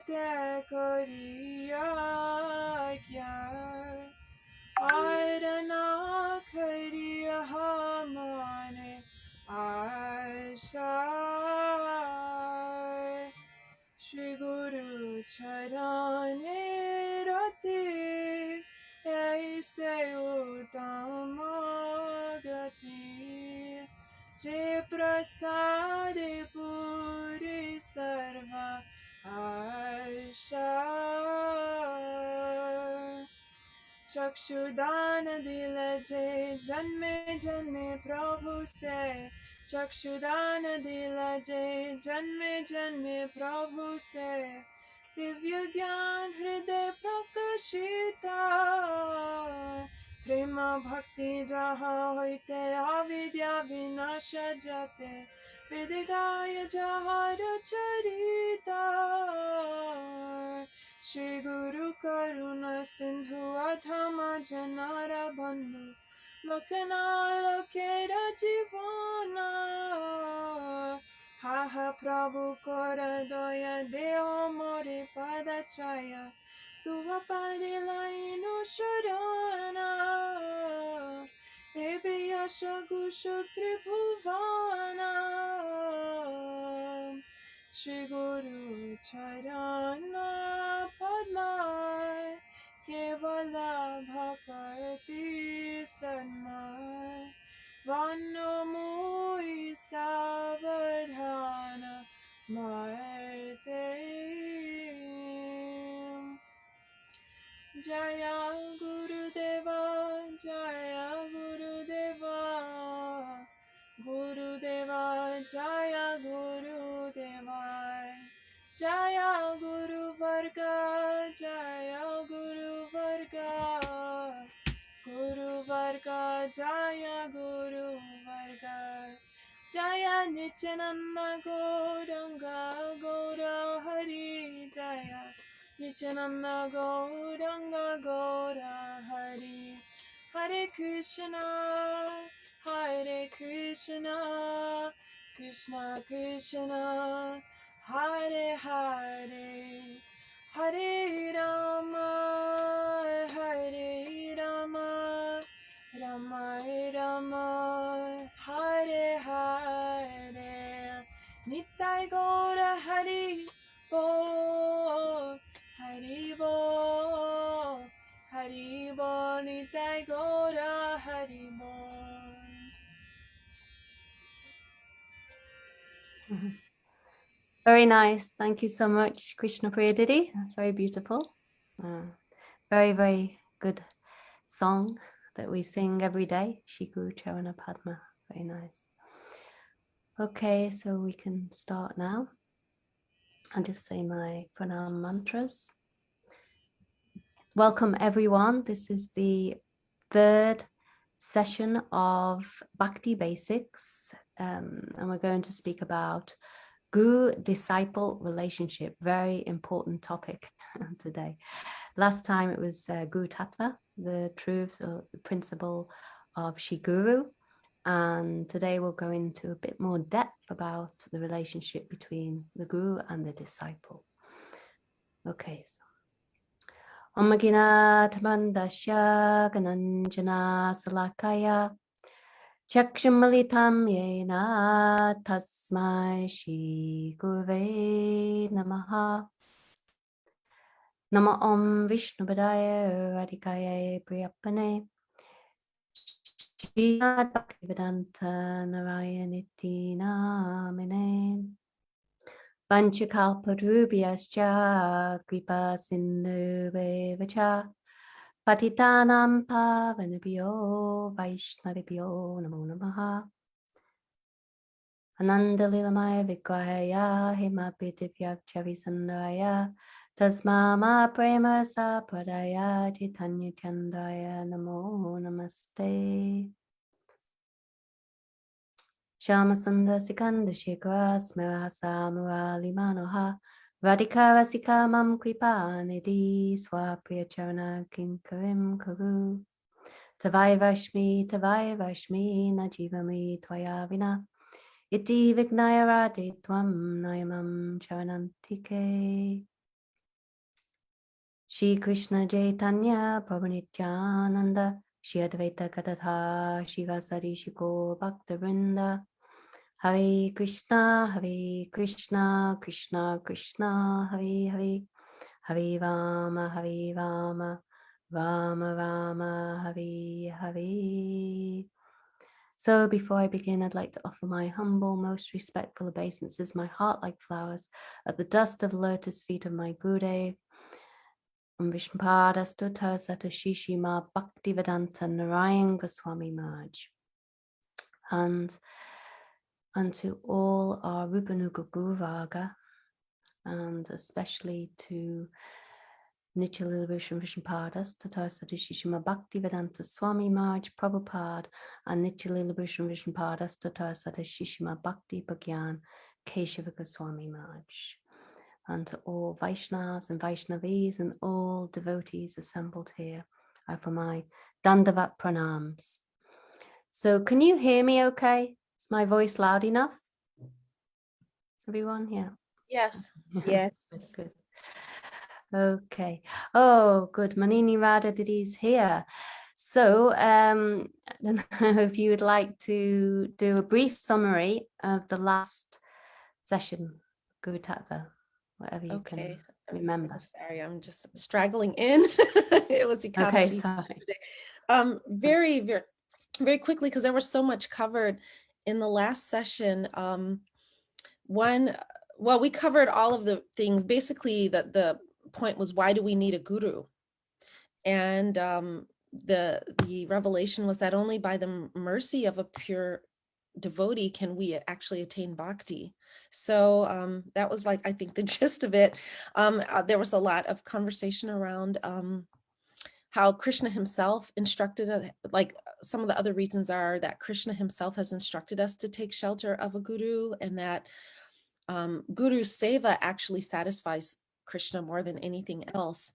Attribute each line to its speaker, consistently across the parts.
Speaker 1: te koriya kya Arana kariya hamane Asha Shri Guru Charane Rati Aise Uttama Gati Je Prasade Puri Sarva Asha चक्षुदान दिल जे जन्मे जन्मे प्रभु से चक्षुदान दिल जे जन्मे जन्मे प्रभु से दिव्य ज्ञान हृदय प्रकाशिता प्रेम भक्ति जहाँ होते अविद्या विनाश जाते विदिगाय जहाँ चरिता Shri Guru Karuna Sindhu Adhama Janara Bandhu Lokana Lokera Jivana Haha Prabhu Kora Doya Deo Mori Padachaya Tuva Padilainu Sharana Devi Yasha Gushu Tribhuvana Shri Guru Charana Padma Kevala Bhakti Sanmai Vano Mui Savadhana Marte Jaya Guru Deva Jaya Guru Deva Guru Deva Jaya Guru Deva Jaya Guru Varga Jaya Guru Varga Guru Varga Jaya Guru Varga Jaya Nityananda Gauranga Gaura Hari Jaya Nityananda Gauranga Gaura Hari Hare Krishna Hare Krishna Krishna Krishna Hare Hare Hare Rama Hare Rama Rama Rama Hare Hare Nitai Gaura Hari Bo Hari Bo Hari Bo Nitai Gaura Hari Bo.
Speaker 2: Very nice. Thank you so much, Krishna Priya Didi. Very beautiful. Very, very good song that we sing every day. Shri Guru Charana Padma. Very nice. Okay, so we can start now. I'll just say my pranam mantras. Welcome everyone. This is the third session of Bhakti Basics, and we're going to speak about Guru-disciple relationship. Very important topic today. Last time it was Guru Tattva, the truths or the principle of Shri Guru, and today we'll go into a bit more depth about the relationship between the Guru and the disciple. Okay, so Om Gnana Mandasya Gananjana Salakaya Chakshmalitam Yena Tasmai Shri Gurave Namaha. Nama Om Vishnupadaya Radhikaya Priyapane Srimad Bhaktivedanta Narayaniti Namine Vanchakalparubhyascha Kripa Sindhuvevacha Patitanam Pavanabhyo Vaishnavibhyo Namo Namaha. Anandalilamaya Vigrahaya Himapitivyakchavisandraya Tasmama Prema Sapradaya Chaitanya Chandaya Namo Namaste. Shamasundar Sikanda Shekhara Smirasa Murali Manoha Radhika Rasika Mam Kripa Nidhi Swapriyacharana Kinkarim Karu Tavai Vashmi Najivami Tvaya Vina Iti Vignaya Radhe Tvam Nayamam Charanantike. Shri Krishna Chaitanya Prabhu Nityananda Shri Advaita Gadadhar Shivasari Shiko Bhaktivinoda Hare Krishna Krishna Krishna Hare Hare Hare Rama Rama Rama Hare Hare. So before I begin, I'd like to offer my humble, most respectful obeisances, my heart like flowers, at the dust of lotus feet of my Gurudev, Vartmapradarsaka Sata Shishima Bhaktivedanta Narayan Goswami Maharaj, and unto all our Rupanuga Guru Varga, and especially to Nityalila Vishnu Tata Sata Shishima Bhaktivedanta Swami Maharaj Prabhupada, and Nityalila Vishnu Tata Sata Shishima Bhakti Bhagyan Keshava Goswami Maharaj, and to all Vaishnavas and Vaishnavis and all devotees assembled here, I offer my Dandavat Pranams. So can you hear me okay? Is my voice loud enough? Everyone here?
Speaker 1: Yes.
Speaker 3: Yes.
Speaker 2: Good. Okay. Oh, good. Manini Radha Didi's here. So if you would like to do a brief summary of the last session, Guru Tattva, whatever you can remember.
Speaker 1: Sorry, I'm just straggling in. It was
Speaker 2: Okay,
Speaker 1: Ekadashi
Speaker 2: fine.
Speaker 1: today. Very quickly, because there was so much covered in the last session. We covered all of the things. Basically, the point was, why do we need a guru? And the revelation was that only by the mercy of a pure devotee can we actually attain bhakti. So that was, like, I think the gist of it. There was a lot of conversation around how Krishna himself instructed, like some of the other reasons are that Krishna himself has instructed us to take shelter of a guru, and that guru seva actually satisfies Krishna more than anything else.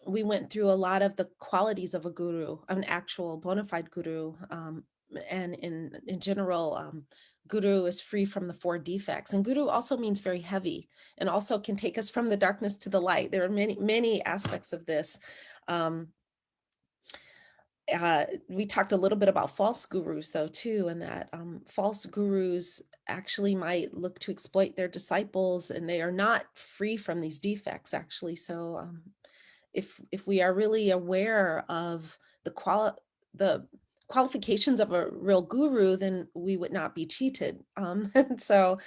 Speaker 1: We went through a lot of the qualities of a guru, an actual bona fide guru, and in general, guru is free from the 4 defects. And guru also means very heavy, and also can take us from the darkness to the light. There are many aspects of this. We talked a little bit about false gurus, though, too, and that false gurus actually might look to exploit their disciples, and they are not free from these defects, actually. So if we are really aware of the qualifications of a real guru, then we would not be cheated. And so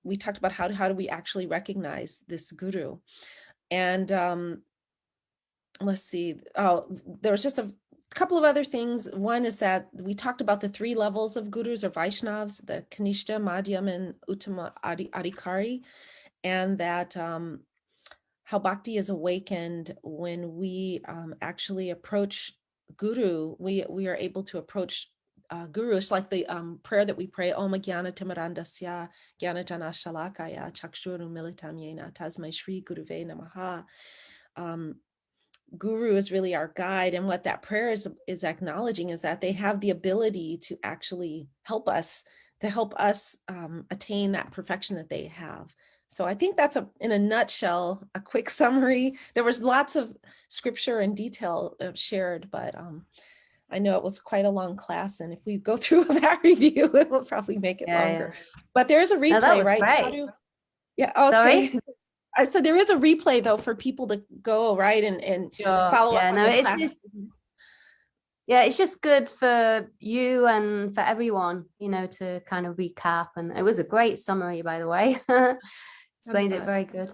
Speaker 1: we talked about how do we actually recognize this guru. And let's see. Oh, there was just a couple of other things. One is that we talked about the 3 levels of gurus or Vaishnavas, the Kanishta, Madhyam, and Uttama Adhikari, and that how bhakti is awakened when we actually approach guru. We are able to approach guru. It's like the prayer that we pray, Om Jnana Timarandasya Jnana Jana Shalakaya Chakshuru Militam Yena Tasmai Shri Guruve Namaha. Guru is really our guide, and what that prayer is acknowledging is that they have the ability to actually help us attain that perfection that they have. So I think that's in a nutshell, a quick summary. There was lots of scripture and detail shared, but I know it was quite a long class, and if we go through that review, it will probably make it longer. Yeah. But there is a replay, right?
Speaker 2: Great.
Speaker 1: Yeah. Okay.
Speaker 2: Sorry?
Speaker 1: So there is a replay, though, for people to go right and
Speaker 2: Sure.
Speaker 1: follow up on the class.
Speaker 2: It's just good for you and for everyone, to kind of recap. And it was a great summary, by the way. Explained it very good,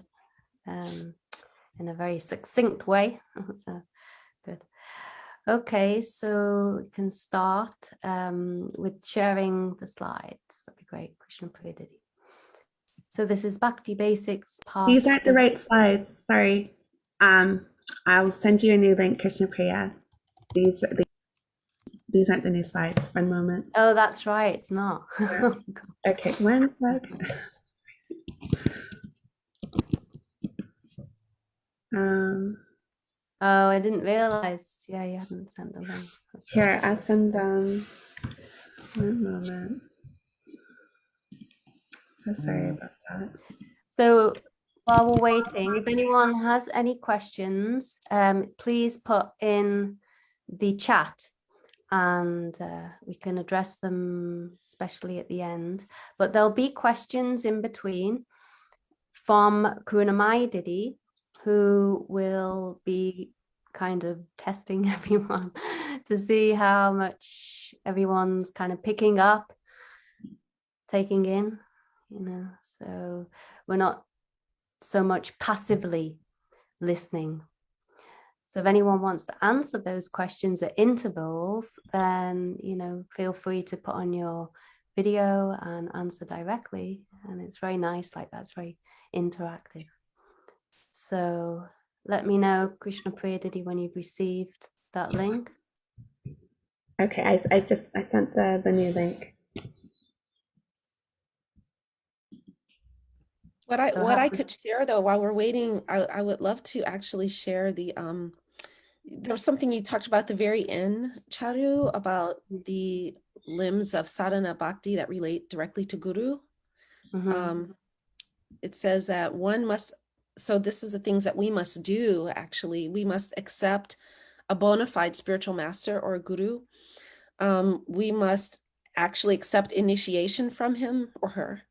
Speaker 2: in a very succinct way. So good. Okay, so we can start with sharing the slides. That'd be great. Krishna Pradidi. So this is Bhakti Basics part.
Speaker 3: These aren't the right slides. Sorry. I'll send you a new link, Krishna Priya. These aren't the new slides. One moment.
Speaker 2: Oh, that's right. It's not.
Speaker 3: Yeah. Okay, one sec.
Speaker 2: Oh, I didn't realize. Yeah, you hadn't sent the link.
Speaker 3: Here, I'll send them. One moment. So sorry about that.
Speaker 2: So While we're waiting, if anyone has any questions, please put in the chat and we can address them, especially at the end. But there'll be questions in between from Kurunamai Didi, who will be kind of testing everyone to see how much everyone's kind of picking up, taking in, you know, so we're not so much passively listening. So if anyone wants to answer those questions at intervals, then, you know, feel free to put on your video and answer directly. And it's very nice like that. It's very interactive. So let me know, Krishna Priya Didi, when you've received that link.
Speaker 3: Okay, I sent the new link.
Speaker 1: What I could share though, while we're waiting, I would love to actually share the there was something you talked about at the very end, Charu, about the limbs of sadhana bhakti that relate directly to guru. It says that one must, so this is the things that we must do, actually. We must accept a bona fide spiritual master or a guru. We must actually accept initiation from him or her.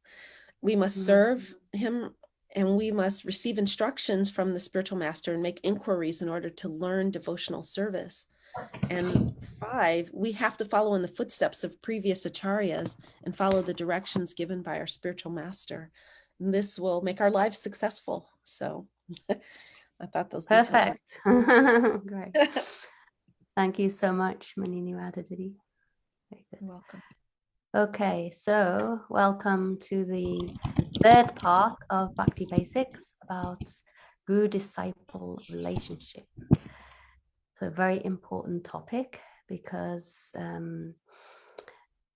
Speaker 1: We must serve him, and we must receive instructions from the spiritual master and make inquiries in order to learn devotional service. And 5, we have to follow in the footsteps of previous acharyas and follow the directions given by our spiritual master. And this will make our lives successful. So I thought those
Speaker 2: Perfect.
Speaker 1: details were
Speaker 2: Great. Thank you so much, Manini Radhadidi. Very good.
Speaker 1: You're welcome.
Speaker 2: Okay, so welcome to the third part of Bhakti Basics about guru-disciple relationship. So a very important topic because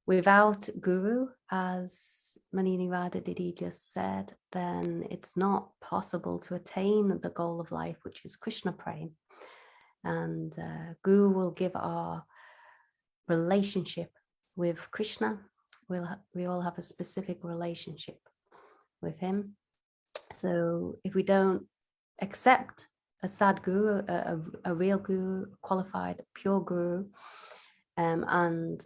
Speaker 2: without guru, as Manini Radhadidi just said, then it's not possible to attain the goal of life, which is Krishna prema. And guru will give our relationship with Krishna. We all have a specific relationship with him. So if we don't accept a sadguru, a real guru, qualified, pure guru, and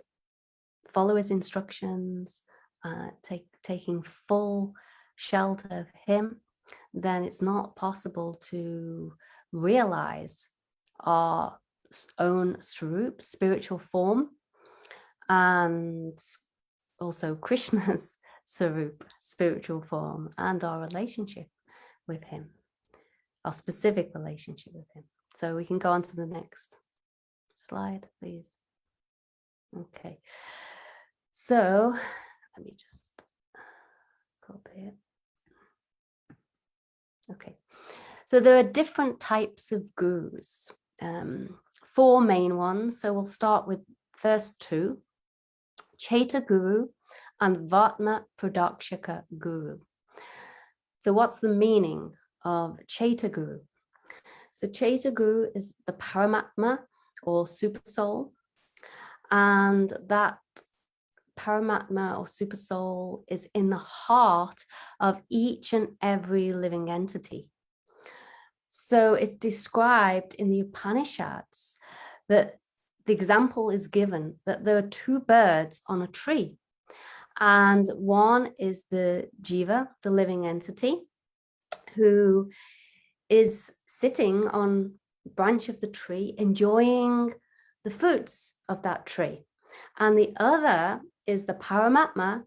Speaker 2: follow his instructions, taking full shelter of him, then it's not possible to realize our own svarupa, spiritual form, and also Krishna's svarupa, spiritual form, and our relationship with him, our specific relationship with him. So we can go on to the next slide, please. Okay, so let me just copy it. Okay, so there are different types of gurus, 4 main ones. So we'll start with first 2, Caitya Guru and Vartmapradarsaka Guru. So what's the meaning of Caitya Guru? So Caitya Guru is the Paramatma or super soul, and that Paramatma or super soul is in the heart of each and every living entity. So it's described in the Upanishads that the example is given that there are 2 birds on a tree, and one is the jiva, the living entity, who is sitting on a branch of the tree enjoying the fruits of that tree, and the other is the Paramatma,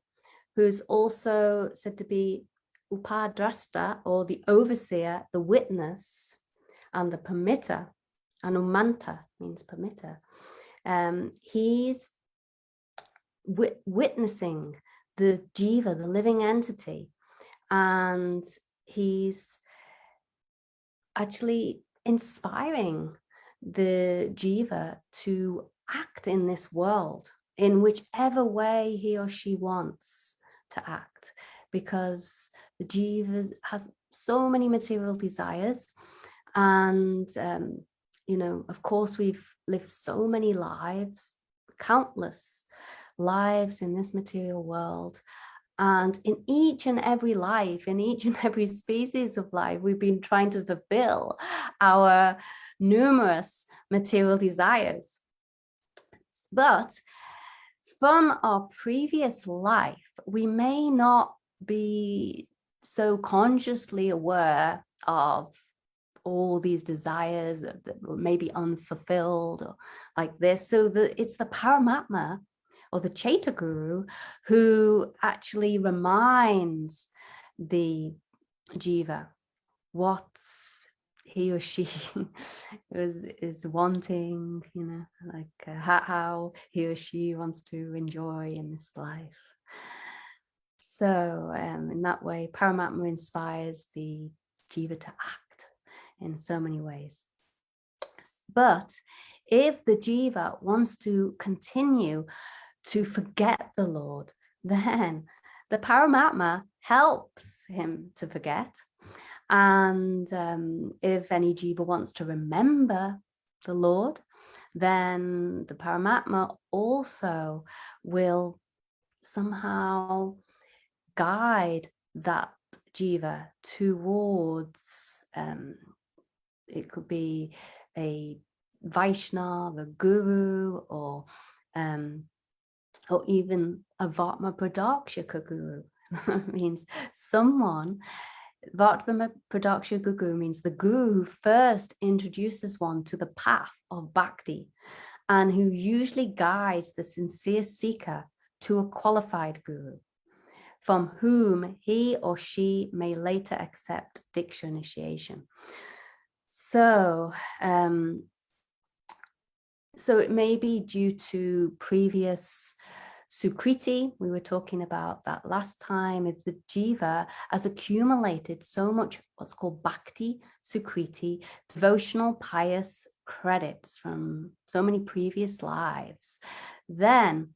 Speaker 2: who's also said to be upadrasta, or the overseer, the witness, and the permitter. Anumanta means permitter. He's witnessing the jiva, the living entity, and he's actually inspiring the jiva to act in this world in whichever way he or she wants to act, because the jiva has so many material desires, and you know, of course, we've lived so many lives, countless lives in this material world, And in each and every life, in each and every species of life, we've been trying to fulfill our numerous material desires. But from our previous life, we may not be so consciously aware of all these desires that were maybe unfulfilled or like this. So it's the Paramatma or the Chaitya Guru who actually reminds the jiva what he or she is wanting, like how he or she wants to enjoy in this life. So in that way, Paramatma inspires the jiva to act in so many ways. But if the jiva wants to continue to forget the Lord, then the Paramatma helps him to forget. And if any jiva wants to remember the Lord, then the Paramatma also will somehow guide that jiva towards, it could be a Vaishnava, a guru, or even a Vartmapradarsaka guru. Means someone, Vartmapradarsaka guru means the guru who first introduces one to the path of bhakti and who usually guides the sincere seeker to a qualified guru, from whom he or she may later accept diksha initiation. So, so it may be due to previous sukriti. We were talking about that last time. If the jiva has accumulated so much what's called bhakti sukriti, devotional pious credits from so many previous lives, then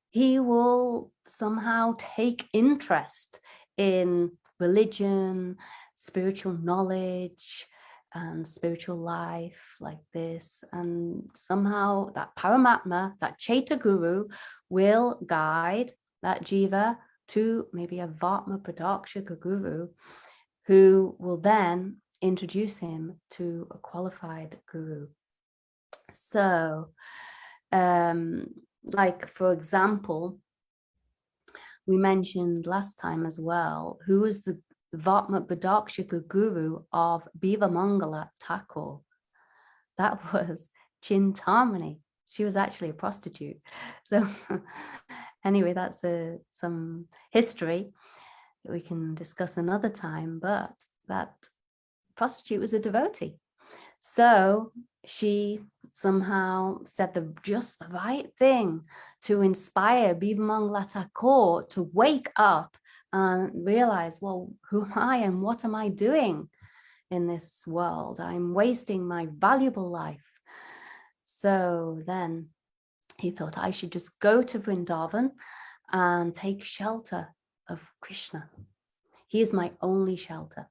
Speaker 2: he will somehow take interest in religion, spiritual knowledge, and spiritual life like this. And somehow that Paramatma, that Chaitya Guru, will guide that jiva to maybe a Vartmapradarsaka guru, who will then introduce him to a qualified guru. So, like, for example, we mentioned last time as well, who was the Vartmapradarsaka guru of Bivamangala Thakur? That was Chintamani. She was actually a prostitute. So anyway, that's some history that we can discuss another time, but that prostitute was a devotee. So she somehow said just the right thing to inspire Bivamangala Thakur to wake up and realize, well, who am I and what am I doing in this world? I'm wasting my valuable life. So then he thought, I should just go to Vrindavan and take shelter of Krishna. He is my only shelter.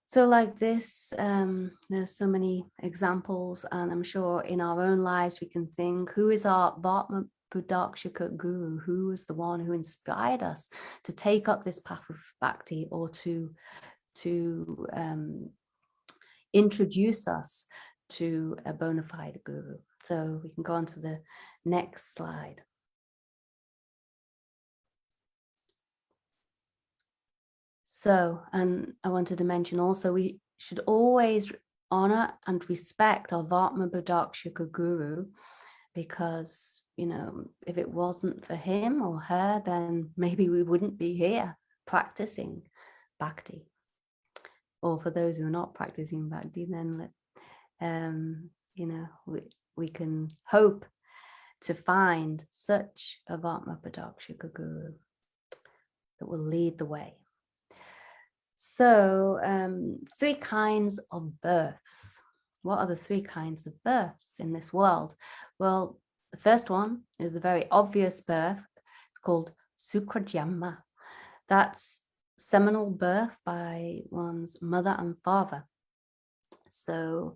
Speaker 2: So like this, there's so many examples, and I'm sure in our own lives we can think, who is our Vartmapradarsaka guru? Who is the one who inspired us to take up this path of bhakti, or to introduce us to a bona fide guru? So we can go on to the next slide. So, and I wanted to mention also, we should always honor and respect our Vartmapradarsaka guru, because, if it wasn't for him or her, then maybe we wouldn't be here practicing bhakti. Or for those who are not practicing bhakti, then, we can hope to find such a Vartmapradarsaka guru that will lead the way. So 3 kinds of births. What are the 3 kinds of births in this world? Well, the first one is the very obvious birth. It's called Sukrajamma. That's seminal birth by one's mother and father. So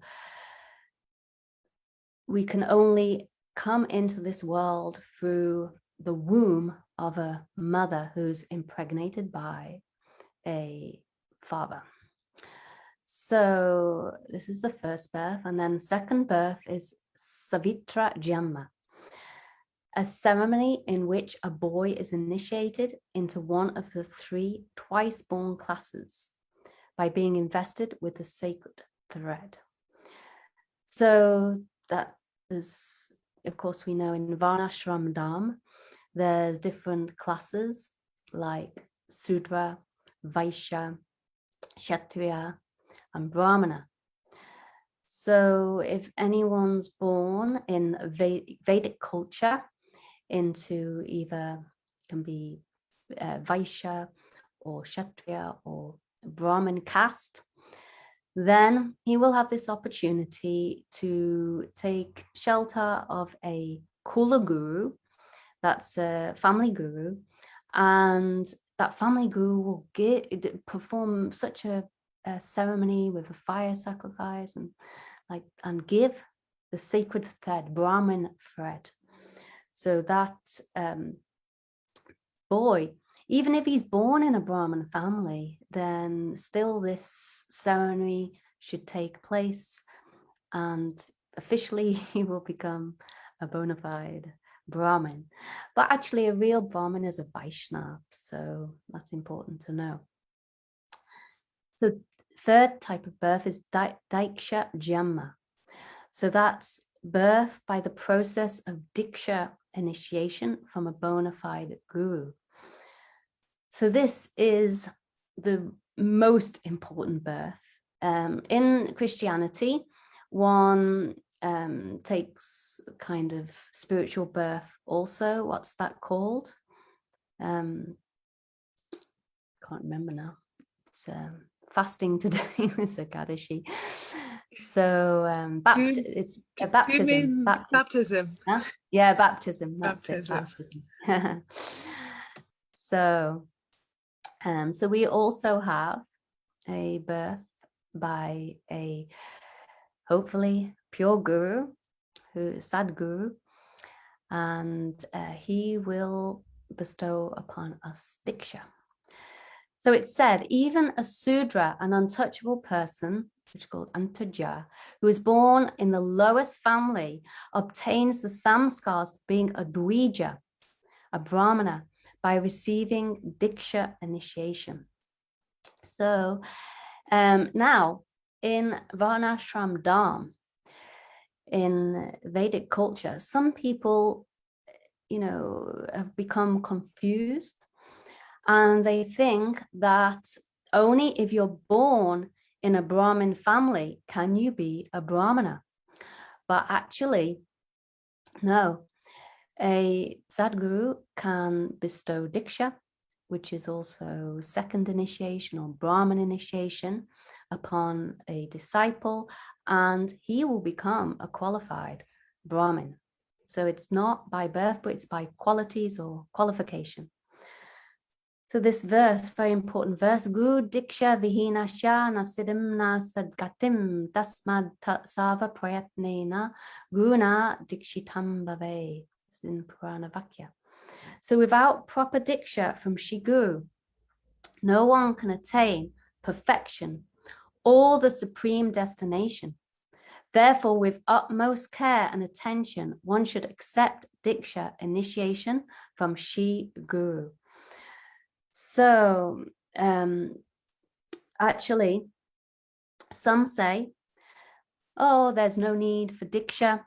Speaker 2: we can only come into this world through the womb of a mother who's impregnated by a father. So this is the first birth, and then second birth is Savitra Jamma, a ceremony in which a boy is initiated into one of the 3 twice-born classes by being invested with the sacred thread. So that is, of course, we know in Varnashram Dham, there's different classes like Sudra, Vaishya, Kshatriya, and Brahmana. So if anyone's born in Vedic culture into either, can be Vaishya or Kshatriya or Brahmin caste, then he will have this opportunity to take shelter of a Kula guru, that's a family guru, and that family guru will perform such a ceremony with a fire sacrifice and give the sacred thread, Brahmin thread. So that boy, even if he's born in a Brahmin family, then still this ceremony should take place, and officially he will become a bona fide Brahmin. But actually a real Brahmin is a Vaishnava, so that's important to know. So third type of birth is diksha jamma. So that's birth by the process of diksha initiation from a bona fide guru. So this is the most important birth. In Christianity, one takes kind of spiritual birth also. What's that called? Can't remember now. It's fasting today. It's a Kadashi. So it's a baptism.
Speaker 4: Do you mean baptism?
Speaker 2: Huh? Yeah, baptism. That's
Speaker 4: baptism.
Speaker 2: It, baptism. So we also have a birth by a hopefully pure guru, who is Sadguru, and he will bestow upon us diksha. So it's said, even a Sudra, an untouchable person, which is called Antaja, who is born in the lowest family, obtains the samskars of being a Dvija, a Brahmana, by receiving diksha initiation. So now in Varnashram Dham, in Vedic culture, some people, have become confused, and they think that only if you're born in a Brahmin family can you be a Brahmana. But actually, no. A Sadguru can bestow diksha, which is also second initiation or Brahmin initiation, upon a disciple, and he will become a qualified Brahmin. So it's not by birth, but it's by qualities or qualification. So this verse, very important verse, Gu diksha vihina sha nasidim na sadgatim tasmad sava prayatnena guna dikshitam bhave. It's in Purana Vakya. So without proper diksha from Shri Guru, no one can attain perfection or the supreme destination. Therefore, with utmost care and attention, one should accept diksha initiation from Shri Guru. So actually, some say, oh, there's no need for diksha,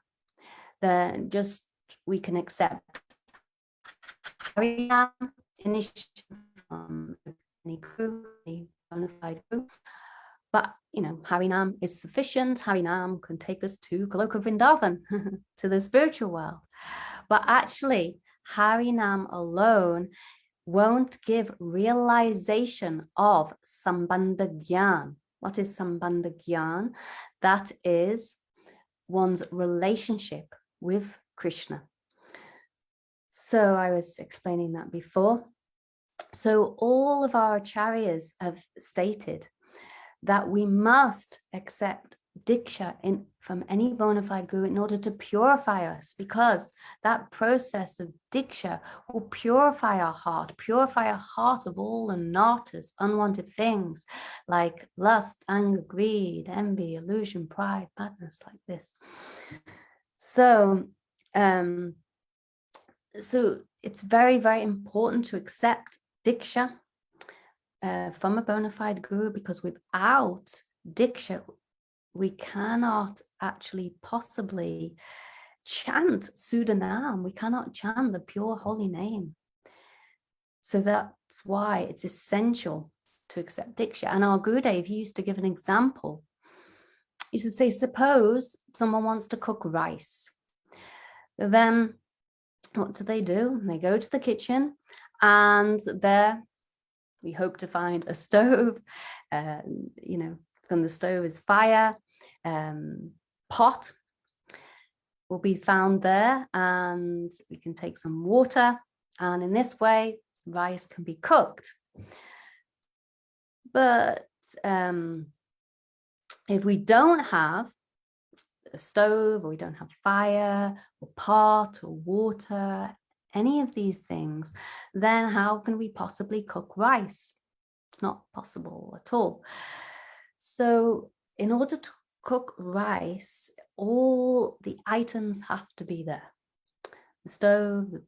Speaker 2: then just we can accept Harinam initiation from any guru, any bona fide guru. But Harinam is sufficient. Harinam can take us to Goloka Vrindavan, to the spiritual world. But actually, Harinam alone won't give realization of Sambandha Gyan. What is Sambandha Gyan? That is one's relationship with Krishna. So I was explaining that before. So all of our acharyas have stated that we must accept diksha from any bona fide guru in order to purify us, because that process of diksha will purify our heart of all the natas, unwanted things like lust, anger, greed, envy, illusion, pride, madness, like this. So so it's very, very important to accept diksha from a bona fide guru, because without diksha, we cannot actually possibly chant Sudanam. We cannot chant the pure holy name. So that's why it's essential to accept diksha. And our Gurudev, he used to give an example. He used to say, suppose someone wants to cook rice. Then what do? They go to the kitchen, and there we hope to find a stove. You know, from the stove is fire. Pot will be found there, and we can take some water, and in this way rice can be cooked. But if we don't have a stove, or we don't have fire or pot or water, any of these things, then how can we possibly cook rice? It's not possible at all. So in order to cook rice, all the items have to be there: the stove, the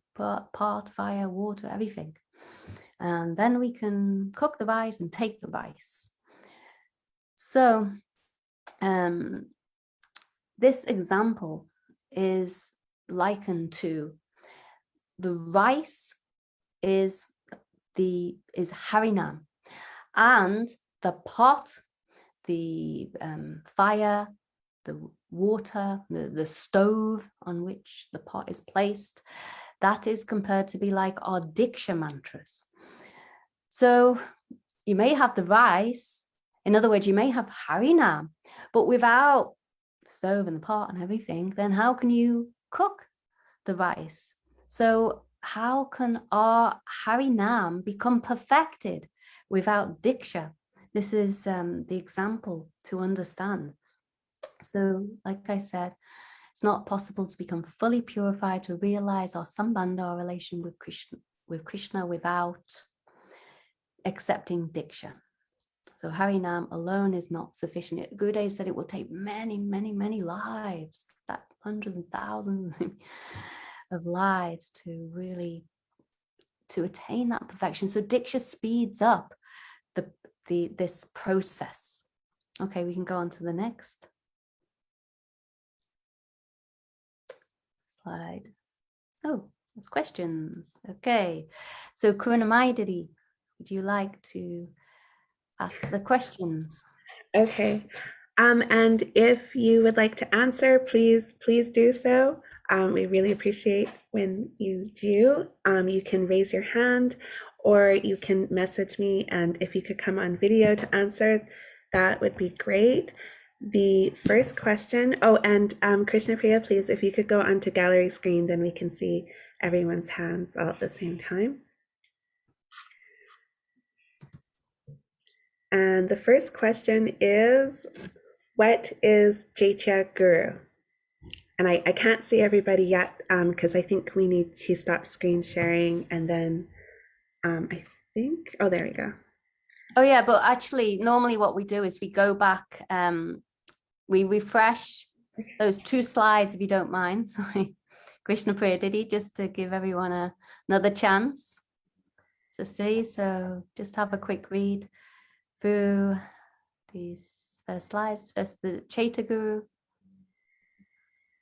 Speaker 2: pot, fire, water, everything. And then we can cook the rice and take the rice. So this example is likened to the rice is Harinam, and the pot, the fire, the water, the stove on which the pot is placed, that is compared to be like our diksha mantras. So you may have the rice, in other words, you may have Harinam, but without the stove and the pot and everything, then how can you cook the rice? So how can our Harinam become perfected without diksha? This is the example to understand. So, like I said, it's not possible to become fully purified, to realize our sambandha, our relation with Krishna without accepting diksha. So Harinam alone is not sufficient. Gurudev said it will take many, many, many lives, that hundreds and thousands of lives to really attain that perfection. So diksha speeds up this process. Okay, we can go on to the next slide. Oh, there's questions. Okay, so Kurunamaidiri, would you like to ask the questions?
Speaker 3: Okay. And if you would like to answer, please do so. We really appreciate when you do. You can raise your hand, or you can message me, and if you could come on video to answer, that would be great. The first question, oh, and Krishna Priya, please, if you could go onto gallery screen, then we can see everyone's hands all at the same time. And the first question is, what is Caitya Guru? And I can't see everybody yet, because I think we need to stop screen sharing, and then I think, oh, there we go.
Speaker 2: Oh yeah, but actually normally what we do is we go back, we refresh those 2 slides, if you don't mind. Sorry, Krishna Priya, did he, just to give everyone another chance to see. So just have a quick read through these first slides. First, the Caitya Guru.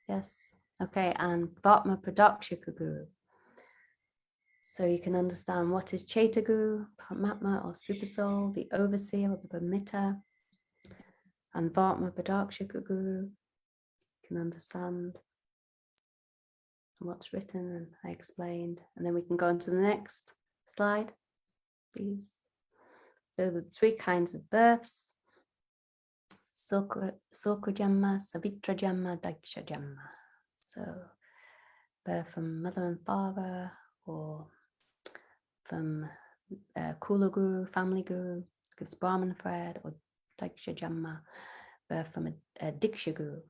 Speaker 2: Yes. Okay, and Vartmapradarsaka Guru. So you can understand what is Caitya Guru, Paramatma or Supersoul, the overseer or the permitter, and Vartmapradarsaka Guru. You can understand what's written and I explained. And then we can go on to the next slide, please. So the 3 kinds of births: Soka Jamma, Savitra Jamma, Diksha Jamma. So birth from mother and father, or from Kula Guru, family guru, gives Brahman thread, or Diksha Jamma, birth from a diksha guru.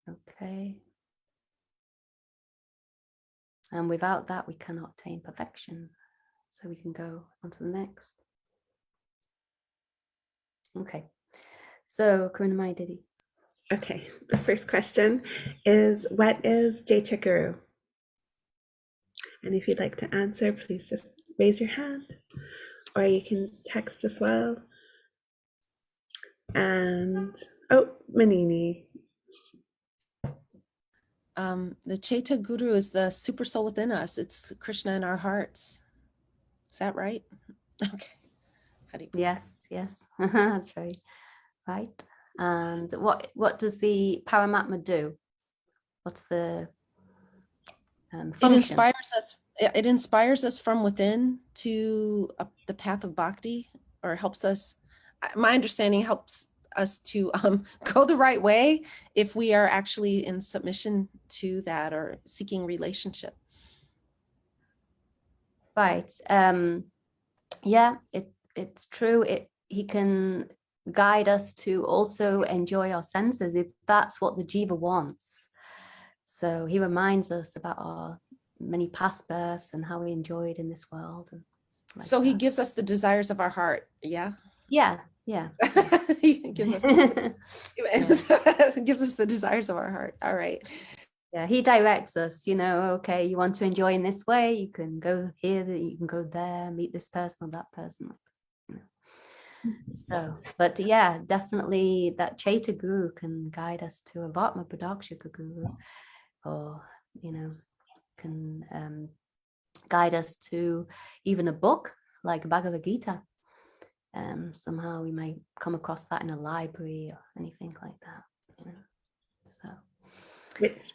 Speaker 2: Okay. And without that, we cannot attain perfection. So we can go on to the next. Okay. So, Karunamai Didi.
Speaker 3: Okay, the first question is, what is Jaitya Guru? And if you'd like to answer, please just raise your hand, or you can text as well. And, oh, Manini.
Speaker 1: The Chaitya Guru is the super soul within us. It's Krishna in our hearts. Is that right? Okay. How do you...
Speaker 2: Yes, that's very right. And what does the Paramatma do? What's the function?
Speaker 1: It inspires us from within to the path of bhakti, or helps us. My understanding helps us to go the right way if we are actually in submission to that or seeking relationship.
Speaker 2: Right. Yeah, it's true. He can guide us to also enjoy our senses if that's what the jiva wants. So he reminds us about our many past births and how we enjoyed in this world. And like
Speaker 1: so he gives us the desires of our heart. Yeah.
Speaker 2: Yeah.
Speaker 1: He gives us gives us the desires of our heart. All right.
Speaker 2: Yeah, he directs us, okay, you want to enjoy in this way, you can go here, you can go there, meet this person or that person. So, but yeah, definitely that Chaitya Guru can guide us to a Vartmapradarsaka Guru, or, can guide us to even a book like Bhagavad Gita. Somehow we might come across that in a library or anything like that, so.
Speaker 3: Which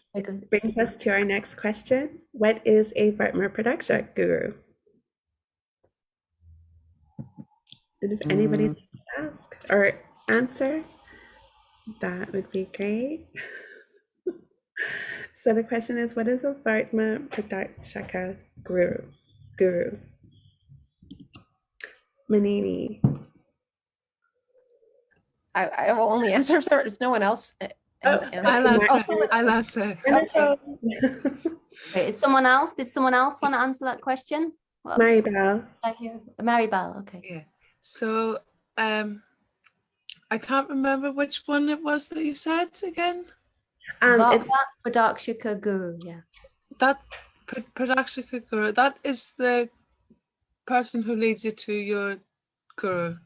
Speaker 3: brings us to our next question. What is a Vartmapradarsaka Guru? And if anybody wants to ask or answer, that would be great. So the question is, what is a Vartmapradarsaka Guru? Manini.
Speaker 1: I will only answer if no one else has answered.
Speaker 4: I'll answer.
Speaker 1: Okay.
Speaker 2: Wait, is someone else? Did someone else want to answer that question?
Speaker 3: Maribel.
Speaker 2: Maribel, okay.
Speaker 4: Yeah. So I can't remember which one it was that you said again.
Speaker 3: It's
Speaker 2: Vartmapradarsaka Guru, yeah.
Speaker 4: That Pradakshika Guru, that is the person who leads you to your guru.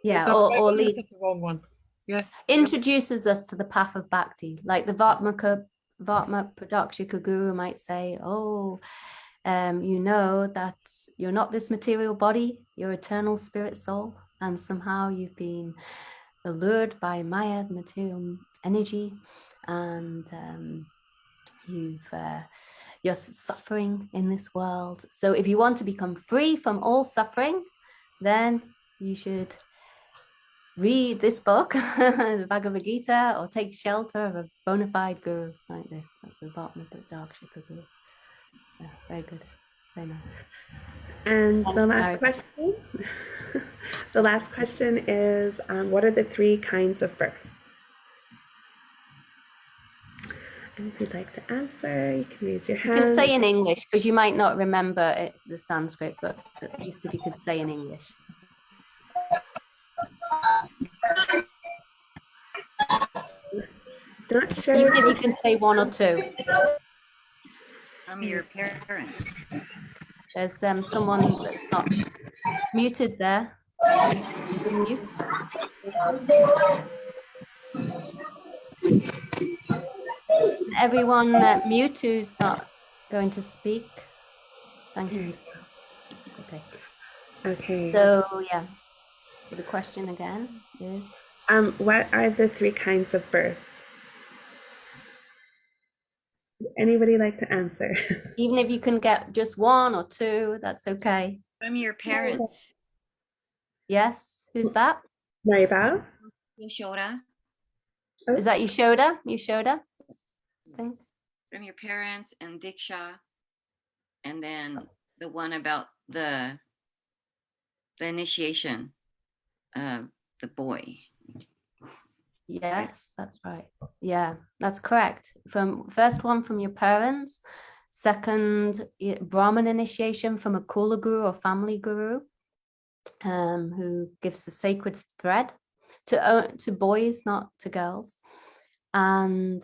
Speaker 2: Yeah, or lead
Speaker 4: the wrong one. Yeah.
Speaker 2: Introduces us to the path of bhakti. Like the Vartmapradarsaka Guru might say, oh, you know that you're not this material body, you're eternal spirit soul, and somehow you've been allured by Maya, the material energy, and you're suffering in this world. So if you want to become free from all suffering, then you should read this book, the Bhagavad Gita, or take shelter of a bona fide guru like this. That's the Vartmapradarsaka Guru. So very good, very nice.
Speaker 3: And the last question is, what are the 3 kinds of births? And if you'd like to answer, you can raise your hand.
Speaker 2: You can say in English, because you might not remember the Sanskrit, but at least if you could say in English.
Speaker 3: Not sure.
Speaker 2: You can say 1 or 2.
Speaker 5: From your parents.
Speaker 2: There's someone that's not muted there. Mute. Everyone mute who's not going to speak. Thank you.
Speaker 3: Okay.
Speaker 2: So yeah. So the question again is,
Speaker 3: what are the 3 kinds of births? Anybody like to answer?
Speaker 2: Even if you can get just 1 or 2, that's okay.
Speaker 5: From your parents.
Speaker 2: Yes. Who's that?
Speaker 3: Maribel.
Speaker 5: Yashoda.
Speaker 2: Is that Yashoda? Yashoda? I think.
Speaker 5: From your parents, and diksha, and then the one about the initiation, the boy.
Speaker 2: Yes, that's right. Yeah, that's correct. From first one from your parents, second Brahmin initiation from a Kula guru or family guru, who gives the sacred thread to boys, not to girls. And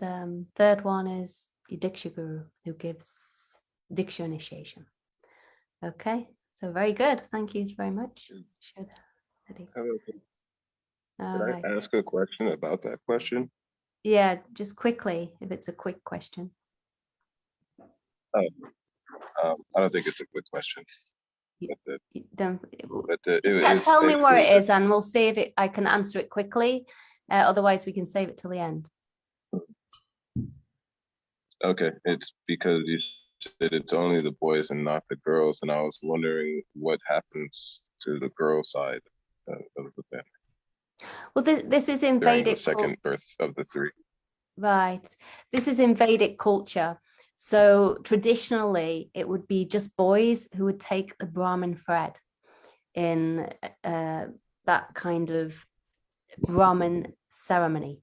Speaker 2: third one is your diksha guru, who gives diksha initiation. Okay, so very good. Thank you very much. All
Speaker 6: Can
Speaker 2: right.
Speaker 6: I ask a question about that question?
Speaker 2: Yeah, just quickly, if it's a quick question.
Speaker 6: I don't think it's a quick question.
Speaker 2: You don't,
Speaker 6: It's
Speaker 2: tell me where it
Speaker 6: basically
Speaker 2: is and we'll see if I can answer it quickly. Otherwise, we can save it till the end.
Speaker 6: okay. It's because you said it's only the boys and not the girls, and I was wondering what happens to the girl side of the family
Speaker 2: Well, this is in
Speaker 6: during the
Speaker 2: Vedic
Speaker 6: second birth of the three.
Speaker 2: Right. This is in Vedic culture. So traditionally, it would be just boys who would take the Brahmin thread in that kind of Brahmin ceremony,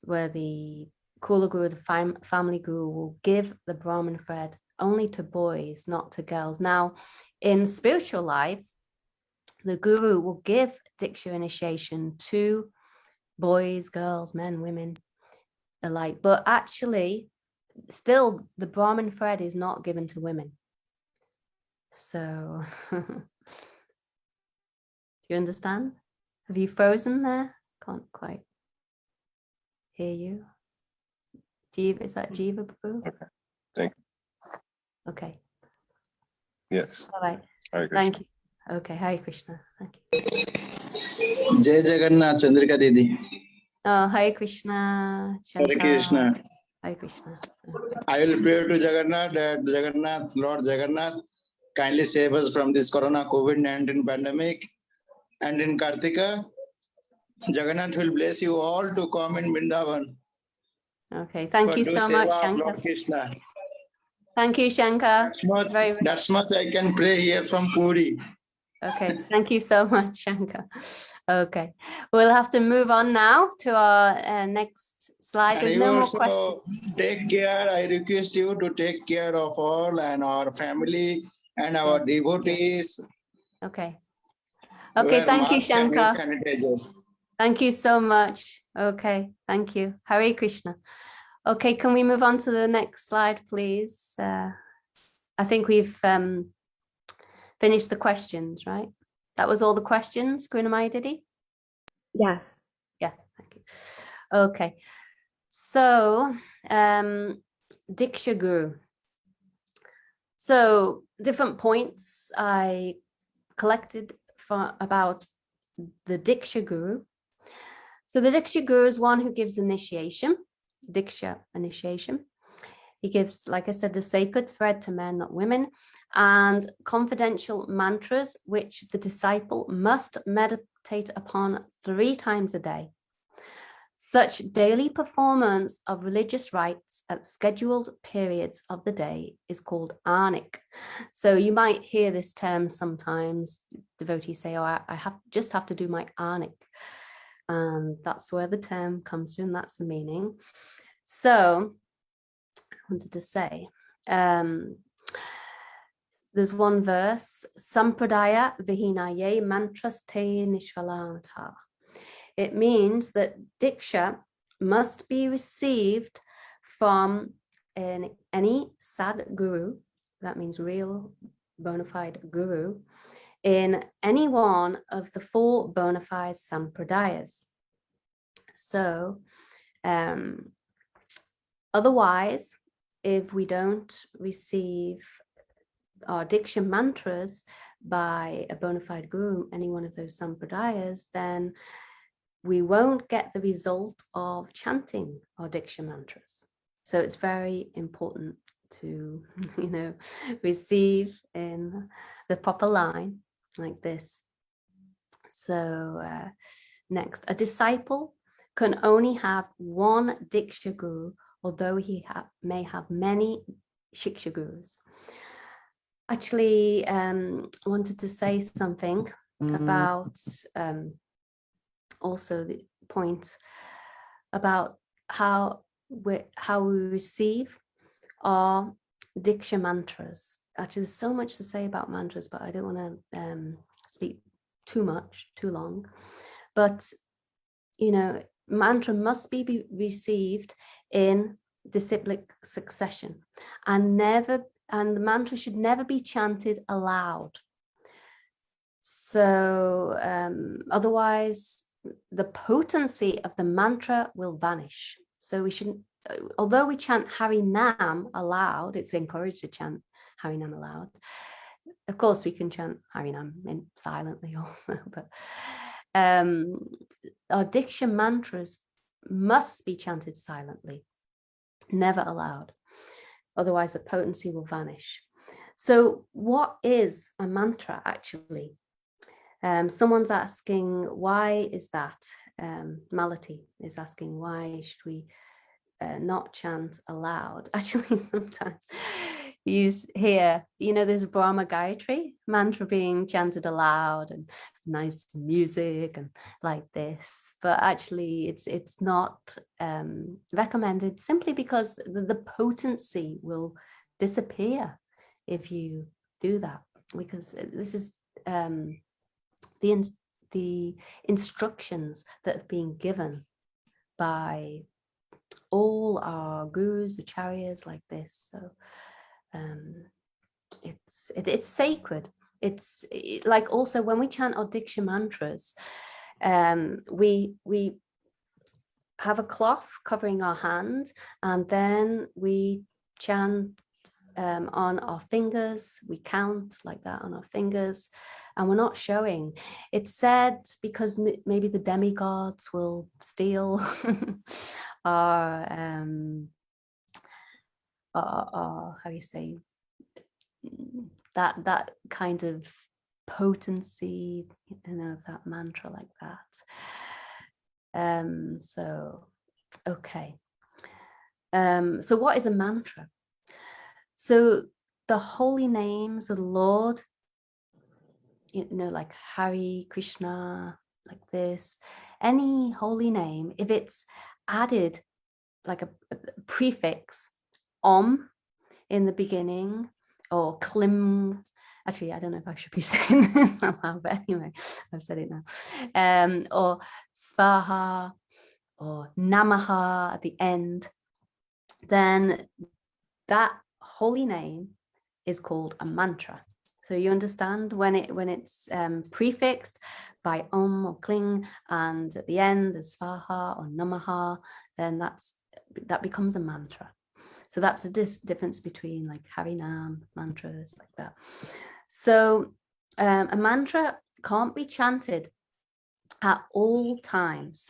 Speaker 2: where the Kula guru, the family guru, will give the Brahmin thread only to boys, not to girls. Now, in spiritual life, the guru will give diksha initiation to boys, girls, men, women alike, but actually still the Brahmin thread is not given to women. So do you understand? Have you frozen there? Can't quite hear you. Jiva, is that Jiva Babu?
Speaker 6: Okay. Thank you.
Speaker 2: Okay.
Speaker 6: Yes.
Speaker 2: All right.
Speaker 6: Hare Krishna.
Speaker 2: Thank you. Okay. Hare Krishna. Thank you.
Speaker 7: Jai Jagannath, Chandrika Didi.
Speaker 2: Oh, Hare Krishna.
Speaker 7: Hare
Speaker 2: Shankar.
Speaker 7: Krishna.
Speaker 2: Hare Krishna.
Speaker 7: I will pray to Jagannath that Jagannath, Lord Jagannath, kindly save us from this corona COVID-19 pandemic. And in Kartika, Jagannath will bless you all to come in Vrindavan.
Speaker 2: Okay. Thank you
Speaker 7: do
Speaker 2: so
Speaker 7: seva
Speaker 2: much,
Speaker 7: of
Speaker 2: Shankar.
Speaker 7: Lord Krishna.
Speaker 2: Thank you, Shankar.
Speaker 7: That's much I can pray here from Puri.
Speaker 2: Okay, thank you so much, Shankar. Okay, we'll have to move on now to our next slide.
Speaker 7: And
Speaker 2: There's
Speaker 7: you
Speaker 2: no more
Speaker 7: also
Speaker 2: questions.
Speaker 7: take care. I request you to take care of all and our family and our
Speaker 2: Yeah.
Speaker 7: devotees.
Speaker 2: Okay. Okay,
Speaker 7: Wear
Speaker 2: thank you,
Speaker 7: mask and use
Speaker 2: Shankar.
Speaker 7: sanitizer.
Speaker 2: Thank you so much. Okay, thank you. Hare Krishna. Okay, can we move on to the next slide, please? I think we've finished the questions, right? That was all the questions, Grinamai Didi?
Speaker 3: Yes.
Speaker 2: Yeah, thank you. Okay, so Diksha Guru. So different points I collected about the Diksha Guru. So the Diksha Guru is one who gives initiation, Diksha initiation. He gives, like I said, the sacred thread to men, not women, and confidential mantras, which the disciple must meditate upon 3 times a day. Such daily performance of religious rites at scheduled periods of the day is called anik. So you might hear this term sometimes. Devotees say, oh, I just have to do my anik. And that's where the term comes from. That's the meaning. So I wanted to say, there's one verse, Sampradaya Vihinaye Mantraste Nishvalamata. It means that diksha must be received from any sad guru, that means real bona fide guru, in any one of the 4 bona fide sampradayas. So otherwise, if we don't receive our diksha mantras by a bona fide guru, any one of those sampradayas, then we won't get the result of chanting our diksha mantras. So it's very important to, receive in the proper line like this. So next, a disciple can only have one diksha guru, although he may have many shiksha gurus. Actually, I wanted to say something about also the point about how we receive our diksha mantras. Actually, there's so much to say about mantras, but I don't want to speak too long. But mantra must be received in disciplic succession, and the mantra should never be chanted aloud. So otherwise the potency of the mantra will vanish. So we shouldn't, although we chant Hari Nam aloud, it's encouraged to chant Hari Nam aloud. Of course we can chant Hari Nam silently also, but our diksha mantras must be chanted silently, never aloud. Otherwise the potency will vanish. So what is a mantra actually? Someone's asking, why is that? Malati is asking, why should we not chant aloud? Actually, sometimes you hear, there's Brahma Gayatri mantra being chanted aloud and nice music and like this, but actually it's not recommended, simply because the potency will disappear if you do that, because this is the instructions that have been given by all our gurus, acharyas, like this. So it's sacred. It's like also when we chant our diksha mantras, we have a cloth covering our hands, and then we chant on our fingers. We count like that on our fingers, and we're not showing. It's said because maybe the demigods will steal our how do you say, that kind of potency, of that mantra like that. So okay. So what is a mantra? So the holy names of the Lord, like Hari, Krishna, like this, any holy name, if it's added like a prefix om in the beginning, or klim, actually I don't know if I should be saying this somehow, but anyway, I've said it now, or svaha or namaha at the end, then that holy name is called a mantra. So you understand, when it's prefixed by om or kling, and at the end there's svaha or namaha, then that becomes a mantra. So that's the difference between like Harinam mantras like that. So a mantra can't be chanted at all times,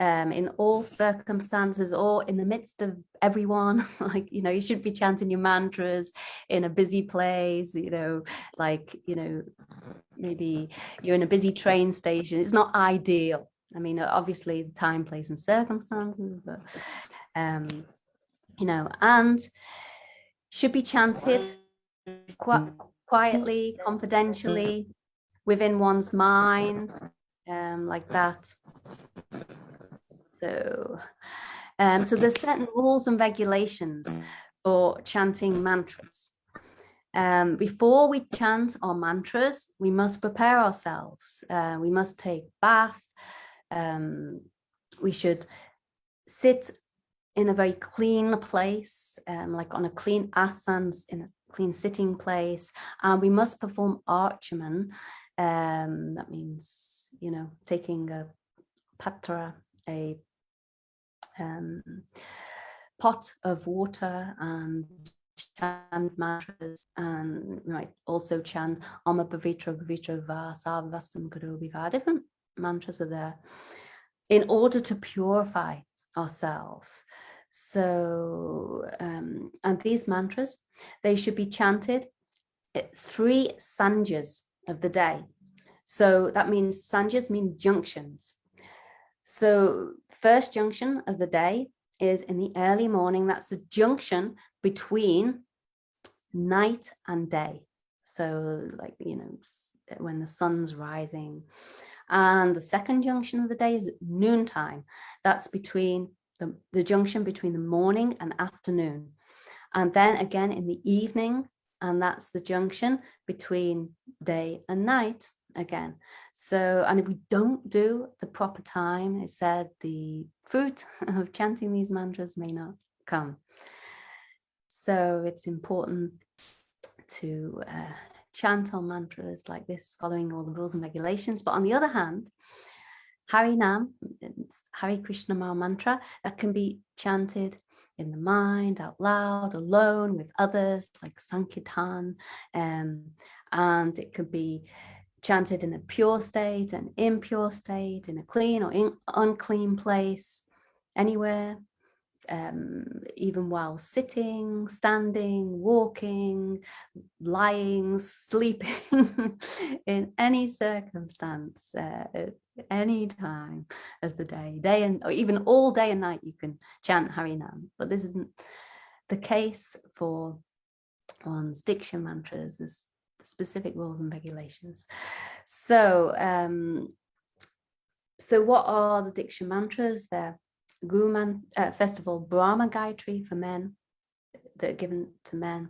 Speaker 2: in all circumstances, or in the midst of everyone. Like, you should be chanting your mantras in a busy place, like, maybe you're in a busy train station. It's not ideal. I mean, obviously time, place and circumstances, but and should be chanted quietly, confidentially, within one's mind, like that. So there's certain rules and regulations for chanting mantras. Before we chant our mantras, we must prepare ourselves. We must take bath. We should sit in a very clean place, like on a clean asana, in a clean sitting place. And we must perform archaman. That means, taking a patra, a pot of water, and chant mantras, and we might also chant Ama Pavitra Pavitra Va Sarvastam Guru Viva. Different mantras are there in order to purify ourselves. So and these mantras, they should be chanted at 3 sanjas of the day. So that means sanjas mean junctions. So first junction of the day is in the early morning. That's a junction between night and day. So like, when the sun's rising. And the second junction of the day is noontime. That's between the junction between the morning and afternoon. And then again in the evening, and that's the junction between day and night again. So, and if we don't do the proper time, it said the fruit of chanting these mantras may not come. So it's important to chant our mantras like this, following all the rules and regulations. But on the other hand, Harinam, Hare Krishna Maha Mantra, that can be chanted in the mind, out loud, alone, with others, like Sankirtan. And it could be chanted in a pure state, an impure state, in a clean or unclean place, anywhere. Even while sitting, standing, walking, lying, sleeping, in any circumstance, any time of the day and or even all day and night, you can chant Harinam. But this isn't the case for one's diksha mantras. There's specific rules and regulations. So, so what are the diksha mantras? They're first of all, Brahma Gayatri for men, that are given to men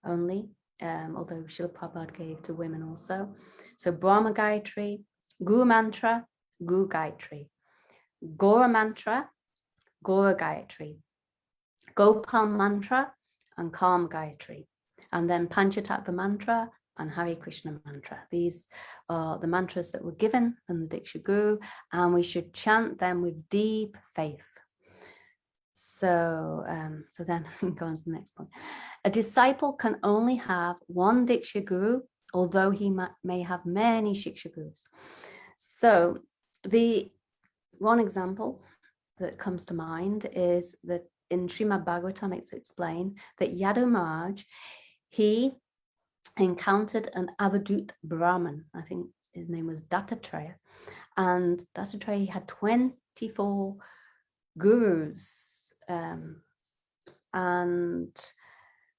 Speaker 2: only, although Srila Prabhupada gave to women also. So Brahma Gayatri, Guru Mantra, Guru Gayatri, Gora Mantra, Gora Gayatri, Gopal Mantra, and Kalm Gayatri, and then Panchatattva Mantra and Hare Krishna Mantra. These are the mantras that were given from the Diksha Guru, and we should chant them with deep faith. So, so then we can go on to the next point. A disciple can only have one Diksha Guru, although he may have many Shiksha Gurus. So the one example that comes to mind is that in Srimad Bhagavatam it's explained that Yadu Maharaj, he encountered an Avadut Brahman. I think his name was Dattatreya. And Dattatreya had 24 gurus. And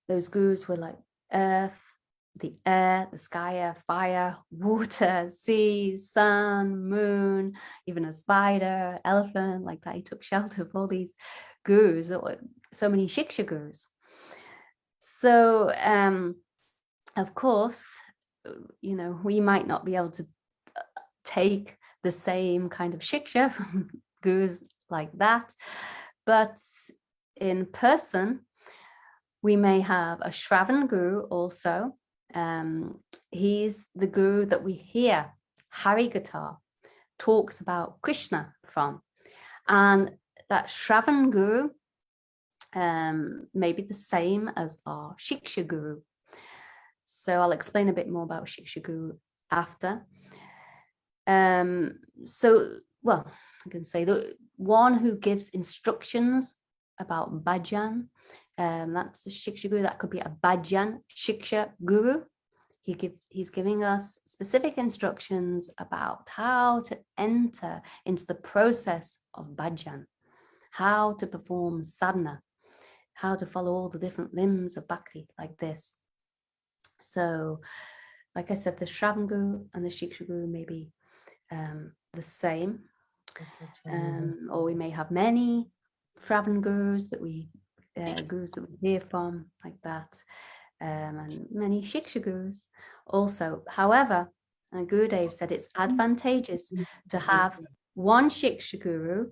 Speaker 2: those gurus were like earth, the air, the sky, fire, water, sea, sun, moon, even a spider, elephant, like that. He took shelter of all these gurus, so many Shiksha gurus. So, of course, you know, we might not be able to take the same kind of Shiksha from gurus like that, but in person, we may have a Shravan Guru also. He's the Guru that we hear Harikatha talks about Krishna from. And that Shravan Guru may be the same as our Shiksha Guru. So I'll explain a bit more about Shiksha Guru after. So, well, I can say the one who gives instructions about bhajan, that's a Shiksha Guru. That could be a bhajan Shiksha Guru. He's giving us specific instructions about how to enter into the process of bhajan, how to perform sadhana, how to follow all the different limbs of bhakti like this. So, like I said, the Shravan Guru and the Shiksha Guru may be the same, or we may have many Shravan Gurus that we hear from like that, and many Shiksha Gurus also. However, Gurudev said it's advantageous to have one Shiksha Guru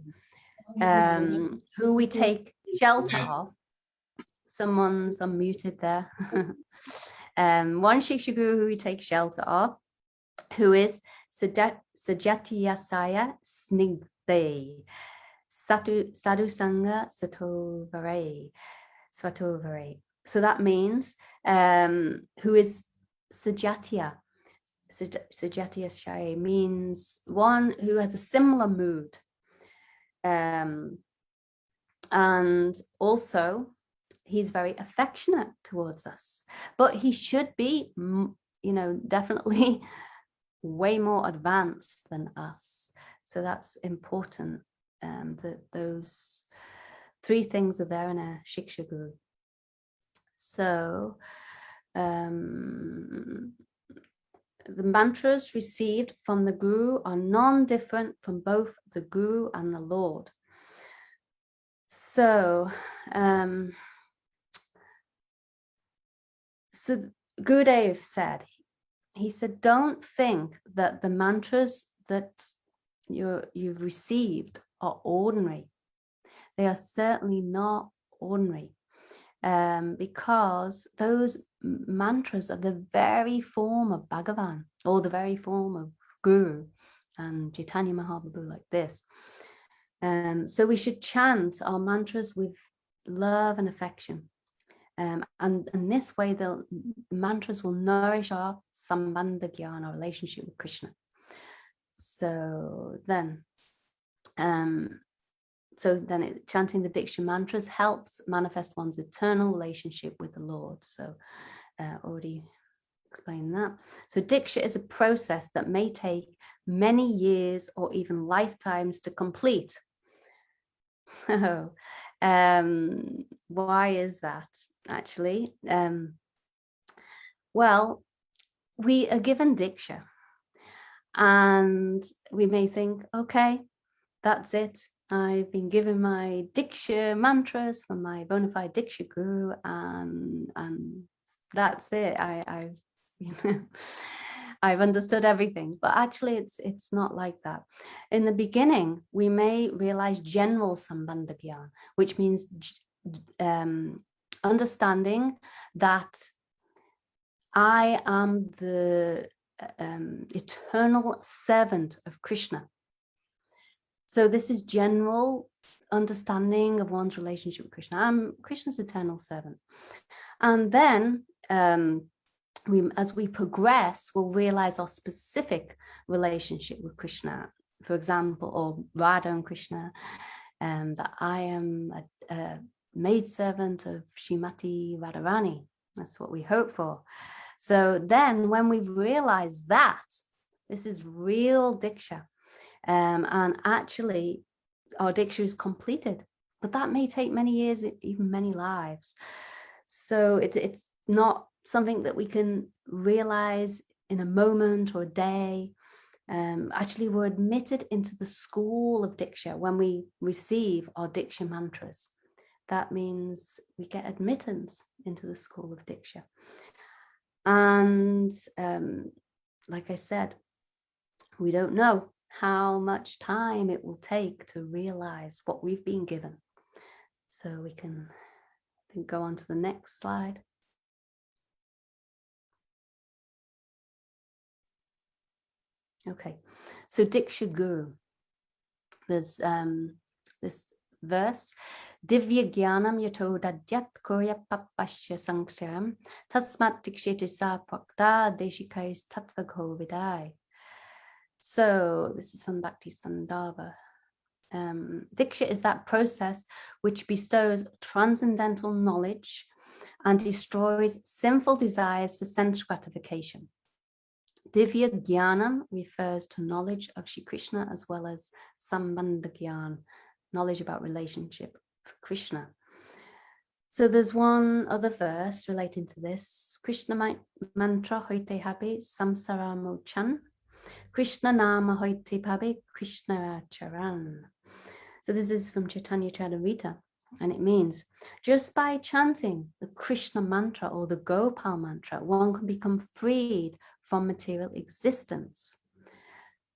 Speaker 2: who we take shelter of. Someone's unmuted there. One Shiksha Guru who we take shelter of, who is Sajatiyasaya Snigde, Sadhu Sangha Svatovare. So that means who is Sajatiya. Sajatiyasaya means one who has a similar mood. And also he's very affectionate towards us, but he should be, you know, definitely way more advanced than us. So that's important, that those three things are there in a Shiksha Guru. So the mantras received from the Guru are non-different from both the Guru and the Lord. So, Gurudev said, he said, don't think that the mantras that you've received are ordinary. They are certainly not ordinary, because those mantras are the very form of Bhagavan, or the very form of Guru and Chaitanya Mahaprabhu, like this. So we should chant our mantras with love and affection. And in this way, the mantras will nourish our sambandha jnana, our relationship with Krishna. So then, chanting the diksha mantras helps manifest one's eternal relationship with the Lord. So already explained that. So diksha is a process that may take many years or even lifetimes to complete. So why is that actually? Well, we are given diksha and we may think, okay, that's it. I've been given my diksha mantras from my bona fide diksha guru, and that's it. I've understood everything, but actually it's not like that. In the beginning, we may realize general sambandha jnana, which means understanding that I am the eternal servant of Krishna. So this is general understanding of one's relationship with Krishna. I'm Krishna's eternal servant. And then as we progress, we'll realize our specific relationship with Krishna. For example, or Radha and Krishna, that I am a maidservant of Srimati Radharani. That's what we hope for. So then when we've realized that, this is real diksha. And actually, our diksha is completed, but that may take many years, even many lives. So it's not something that we can realize in a moment or a day. Actually, we're admitted into the school of diksha when we receive our diksha mantras. That means we get admittance into the school of diksha. And like I said, we don't know how much time it will take to realize what we've been given. So we can, I think, go on to the next slide. Okay, so Diksha Guru. There's this verse, Divya Jnanam Yato Dadyat Korya Papasya Sanksaram Tasmat Dikshiti Sa Prakta Deshikais Tattva Vidai. So this is from Bhakti Sandava. Diksha is that process which bestows transcendental knowledge and destroys sinful desires for sense gratification. Divya Jnanam refers to knowledge of Shri Krishna as well as Sambandha Jnana, knowledge about relationship for Krishna. So there's one other verse relating to this. Krishna mantra hoite habe samsara mochan. Krishna nama hoite habe Krishna charan. So this is from Chaitanya Charitamrita, and it means just by chanting the Krishna mantra or the Gopal mantra, one can become freed from material existence.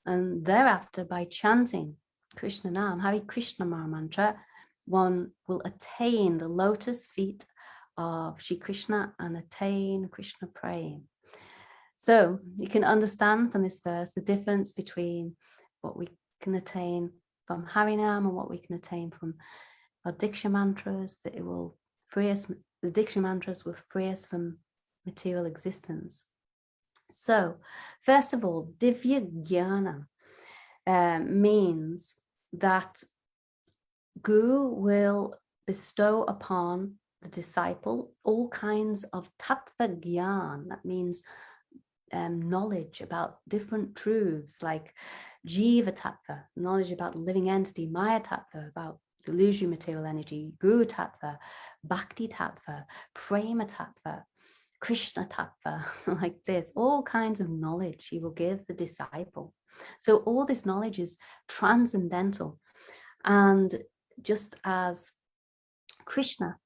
Speaker 2: And thereafter, by chanting Krishna Nam, Hare Krishna mantra, one will attain the lotus feet of Shri Krishna and attain Krishna praying. So you can understand from this verse the difference between what we can attain from Harinam and what we can attain from our diksha mantras, that it will free us, the diksha mantras will free us from material existence. So first of all, Divya Jnana means that Guru will bestow upon the disciple all kinds of tattva jnana. That means knowledge about different truths like jiva tattva, knowledge about the living entity, maya tattva, about illusory material energy, guru tattva, bhakti tattva, prema tattva, Krishna tattva, like this, all kinds of knowledge he will give the disciple. So all this knowledge is transcendental. And just as Krishna,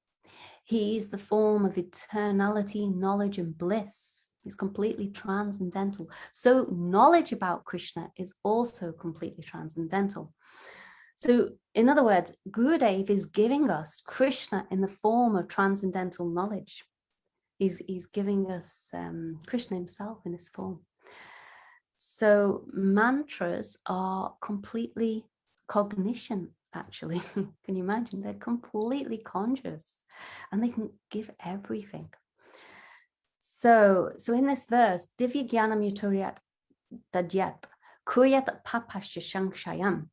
Speaker 2: he is the form of eternality, knowledge, and bliss. He's completely transcendental. So knowledge about Krishna is also completely transcendental. So in other words, Gurudev is giving us Krishna in the form of transcendental knowledge. He's giving us Krishna himself in this form. So mantras are completely cognition, actually. Can you imagine? They're completely conscious and they can give everything. So in this verse, Divya Jnanam Yutoriyat Dadyat Kuyat Papasya Sankshayam.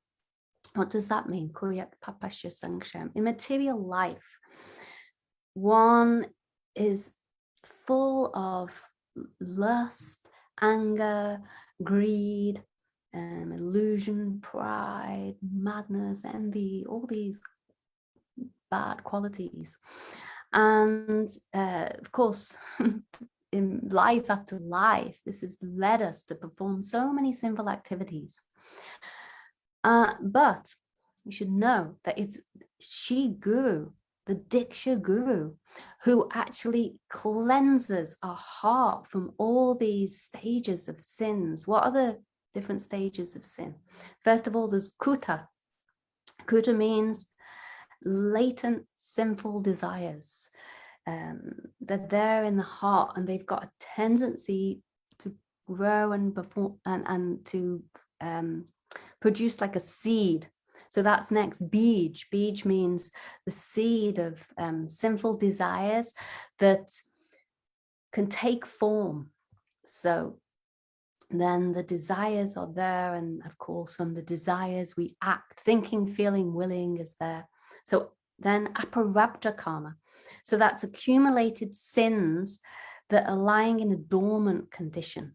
Speaker 2: What does that mean? Kuyat Papasya Sankshayam. In material life, one is full of lust, anger, greed, illusion, pride, madness, envy, all these bad qualities. And of course, in life after life, this has led us to perform so many sinful activities. But we should know that it's Shri Guru, the Diksha Guru, who actually cleanses our heart from all these stages of sins. What are the different stages of sin? First of all, there's Kuta. Kuta means latent sinful desires. They're there in the heart and they've got a tendency to grow and perform and to produce like a seed. So that's next, Bij. Bij means the seed of sinful desires that can take form. So then the desires are there, and of course from the desires we act. Thinking, feeling, willing is there. So then aparabdha karma. So that's accumulated sins that are lying in a dormant condition.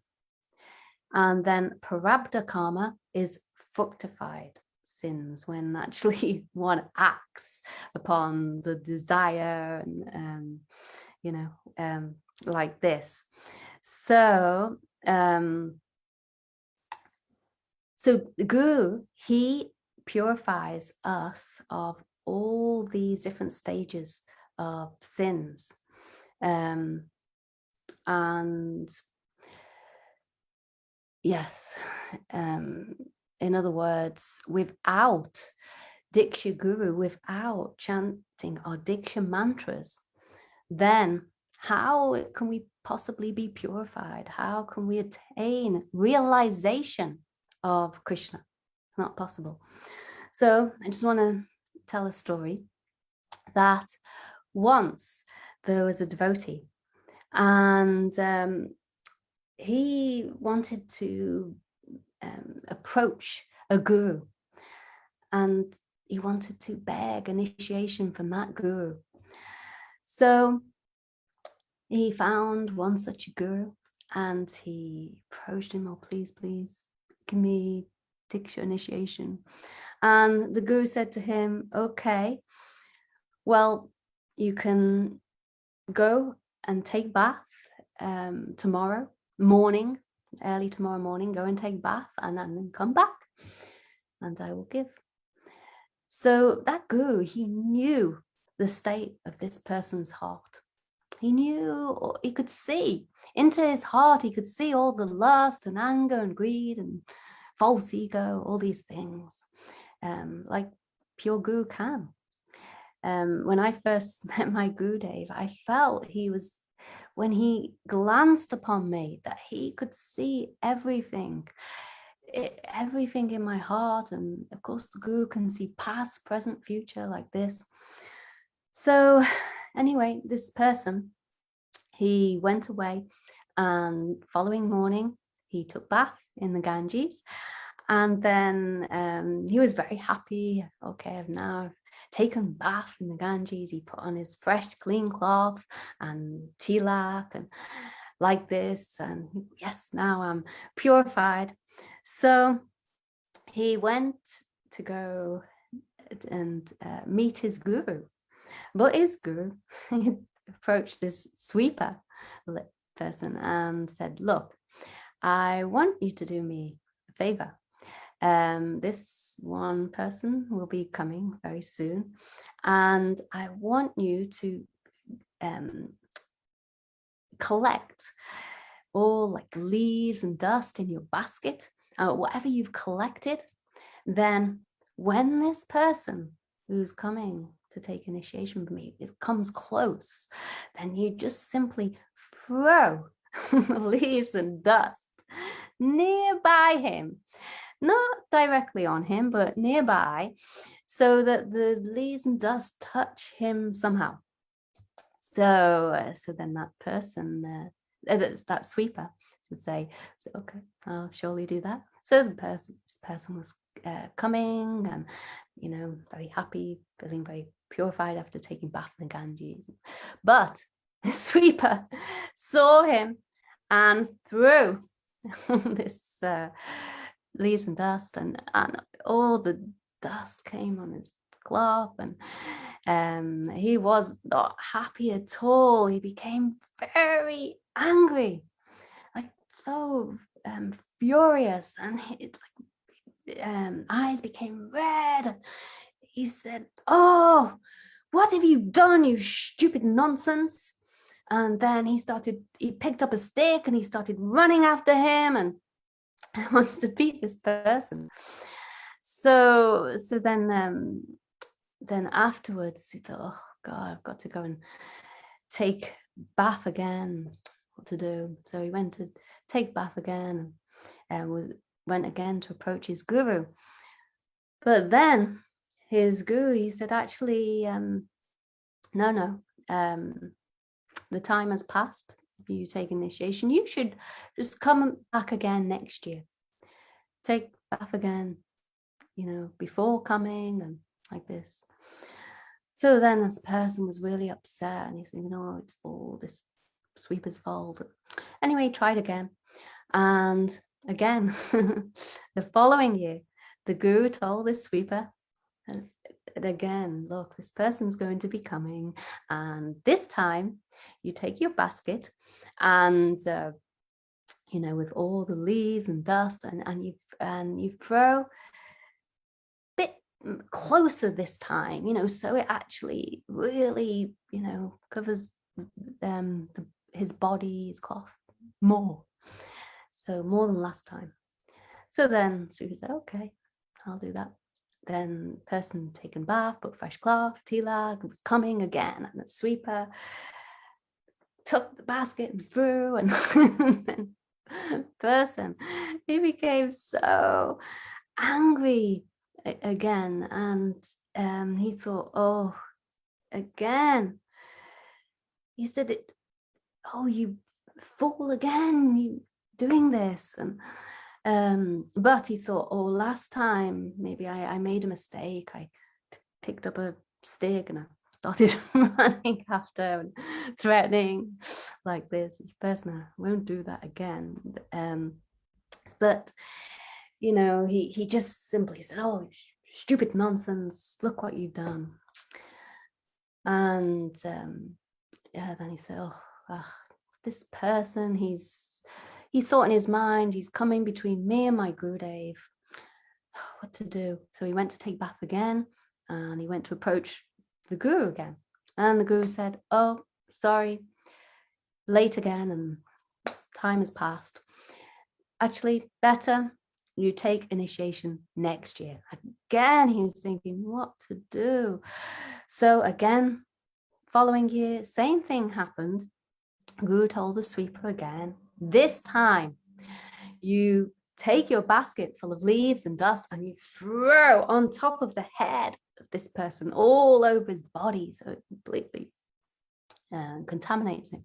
Speaker 2: And then prarabdha karma is fructified sins, when actually one acts upon the desire and like this. So the Guru, he purifies us of all these different stages of sins, and yes, in other words, without Diksha Guru, without chanting our Diksha mantras, then how can we possibly be purified? How can we attain realization of Krishna? It's not possible. So I just want to tell a story that once there was a devotee, and he wanted to approach a guru, and he wanted to beg initiation from that guru. So he found one such a guru and he approached him, "Oh, please give me diksha initiation." And the guru said to him, "Okay, well, you can go and take bath tomorrow morning, early tomorrow morning, go and take bath and then come back and I will give." So that guru, he knew the state of this person's heart. He knew, he could see into his heart, he could see all the lust and anger and greed and false ego, all these things, like pure guru can. When I first met my Gurudev, I felt when he glanced upon me, that he could see everything in my heart. And of course, the Guru can see past, present, future, like this. So anyway, this person, he went away, and following morning, he took bath in the Ganges. And then he was very happy. Okay, I've now taken bath in the Ganges. He put on his fresh, clean cloth and tilak and like this. And yes, now I'm purified. So he went to go and meet his guru. But his guru approached this sweeper person and said, look, I want you to do me a favor. This one person will be coming very soon, and I want you to collect all like leaves and dust in your basket, whatever you've collected. Then when this person who's coming to take initiation from me, it comes close, then you just simply throw leaves and dust nearby him, not directly on him, but nearby, so that the leaves and dust touch him somehow. So then that person, that sweeper should say, okay, I'll surely do that. So this person was coming and, you know, very happy, feeling very purified after taking bath in the Ganges. But the sweeper saw him and threw this leaves and dust, and all the dust came on his cloth, and he was not happy at all. He became very angry, like so furious, and his eyes became red. He said, "Oh, what have you done, you stupid nonsense?" And then he picked up a stick and he started running after him and wants to beat this person. So then afterwards he thought, oh God, I've got to go and take bath again. What to do? So he went to take bath again and went again to approach his guru. But then his guru, he said, actually, no, the time has passed. You take initiation. You should just come back again next year. Take bath again, you know, before coming and like this. So then this person was really upset and he said, you know, it's all this sweeper's fault. Anyway, he tried again. And again, the following year, the guru told this sweeper, and again, look, this person's going to be coming, and this time you take your basket and you know, with all the leaves and dust, and you throw a bit closer this time, you know, so it actually really, you know, covers his body, his cloth more, so more than last time. So then Sweeper said, okay, I'll do that. Then person taken bath, put fresh cloth, tilak, was coming again, and the sweeper took the basket and threw, and then person, he became so angry again, and he thought, oh, again. He said, oh, you fool again, you doing this. And but he thought, oh, last time maybe I made a mistake. I picked up a stick and I started running after and threatening like this. Person, I won't do that again. But you know, he just simply said, oh, stupid nonsense, look what you've done. And yeah, then he said, oh, this person, he thought in his mind, he's coming between me and my Gurudev. What to do? So he went to take bath again, and he went to approach the Guru again. And the Guru said, oh, sorry, late again, and time has passed. Actually, better you take initiation next year. Again, he was thinking what to do. So again, following year, same thing happened. Guru told the sweeper again, this time you take your basket full of leaves and dust and you throw on top of the head of this person, all over his body, so it completely contaminates him.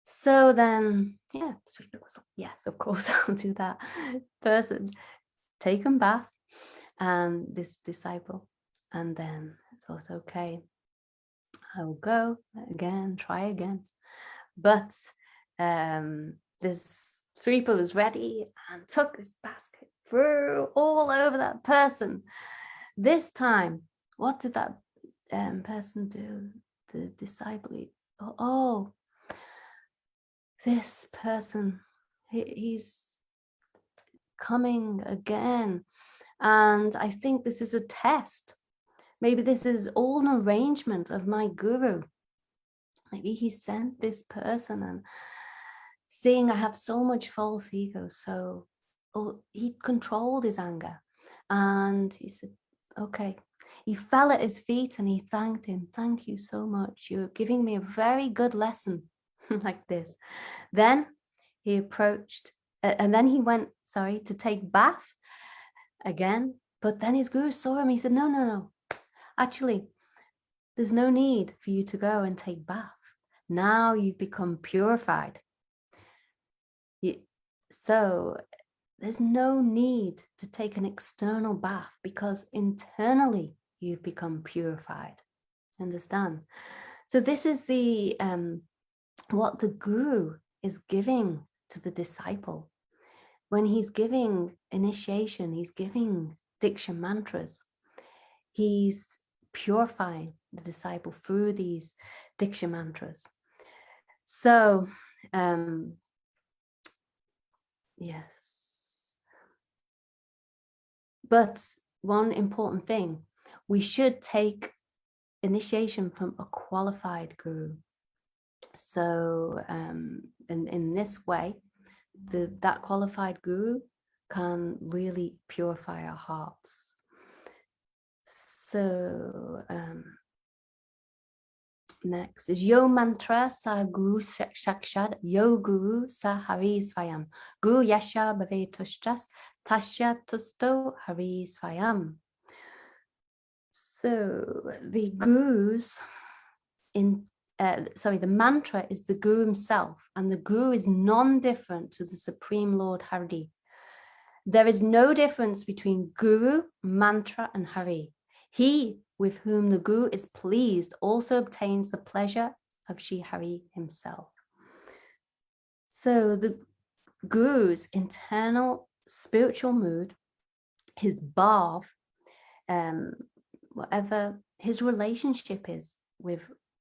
Speaker 2: So then, yeah, sweeper was like, yes, of course, I'll do that. Person taken bath, and this disciple, and then thought, okay, I will go again, try again. But this sweeper was ready and took this basket, threw all over that person. This time, what did that person do? The disciple, oh, this person, he's coming again. And I think this is a test. Maybe this is all an arrangement of my guru. Maybe he sent this person, and seeing I have so much false ego, so he controlled his anger. And he said, okay. He fell at his feet and he thanked him. Thank you so much. You're giving me a very good lesson. Like this. Then he approached, and then he went, to take bath again. But then his guru saw him. He said, no. Actually, there's no need for you to go and take bath. Now you've become purified. So there's no need to take an external bath, because internally you've become purified. Understand? So this is the what the guru is giving to the disciple. When he's giving initiation, he's giving diksha mantras. He's purifying the disciple through these diksha mantras. So, yes. But one important thing, we should take initiation from a qualified guru. So in this way, that qualified guru can really purify our hearts. So next is Yo mantra sa guru shakshad, yo guru sa hari svayam. Guru yasha bhave tushtas, tasya tusto hari svayam. So the gurus the mantra is the guru himself, and the guru is non-different to the Supreme Lord Hari. There is no difference between guru, mantra, and Hari. He with whom the guru is pleased also obtains the pleasure of Shri Hari himself. So the guru's internal spiritual mood, his bhav, whatever his relationship is with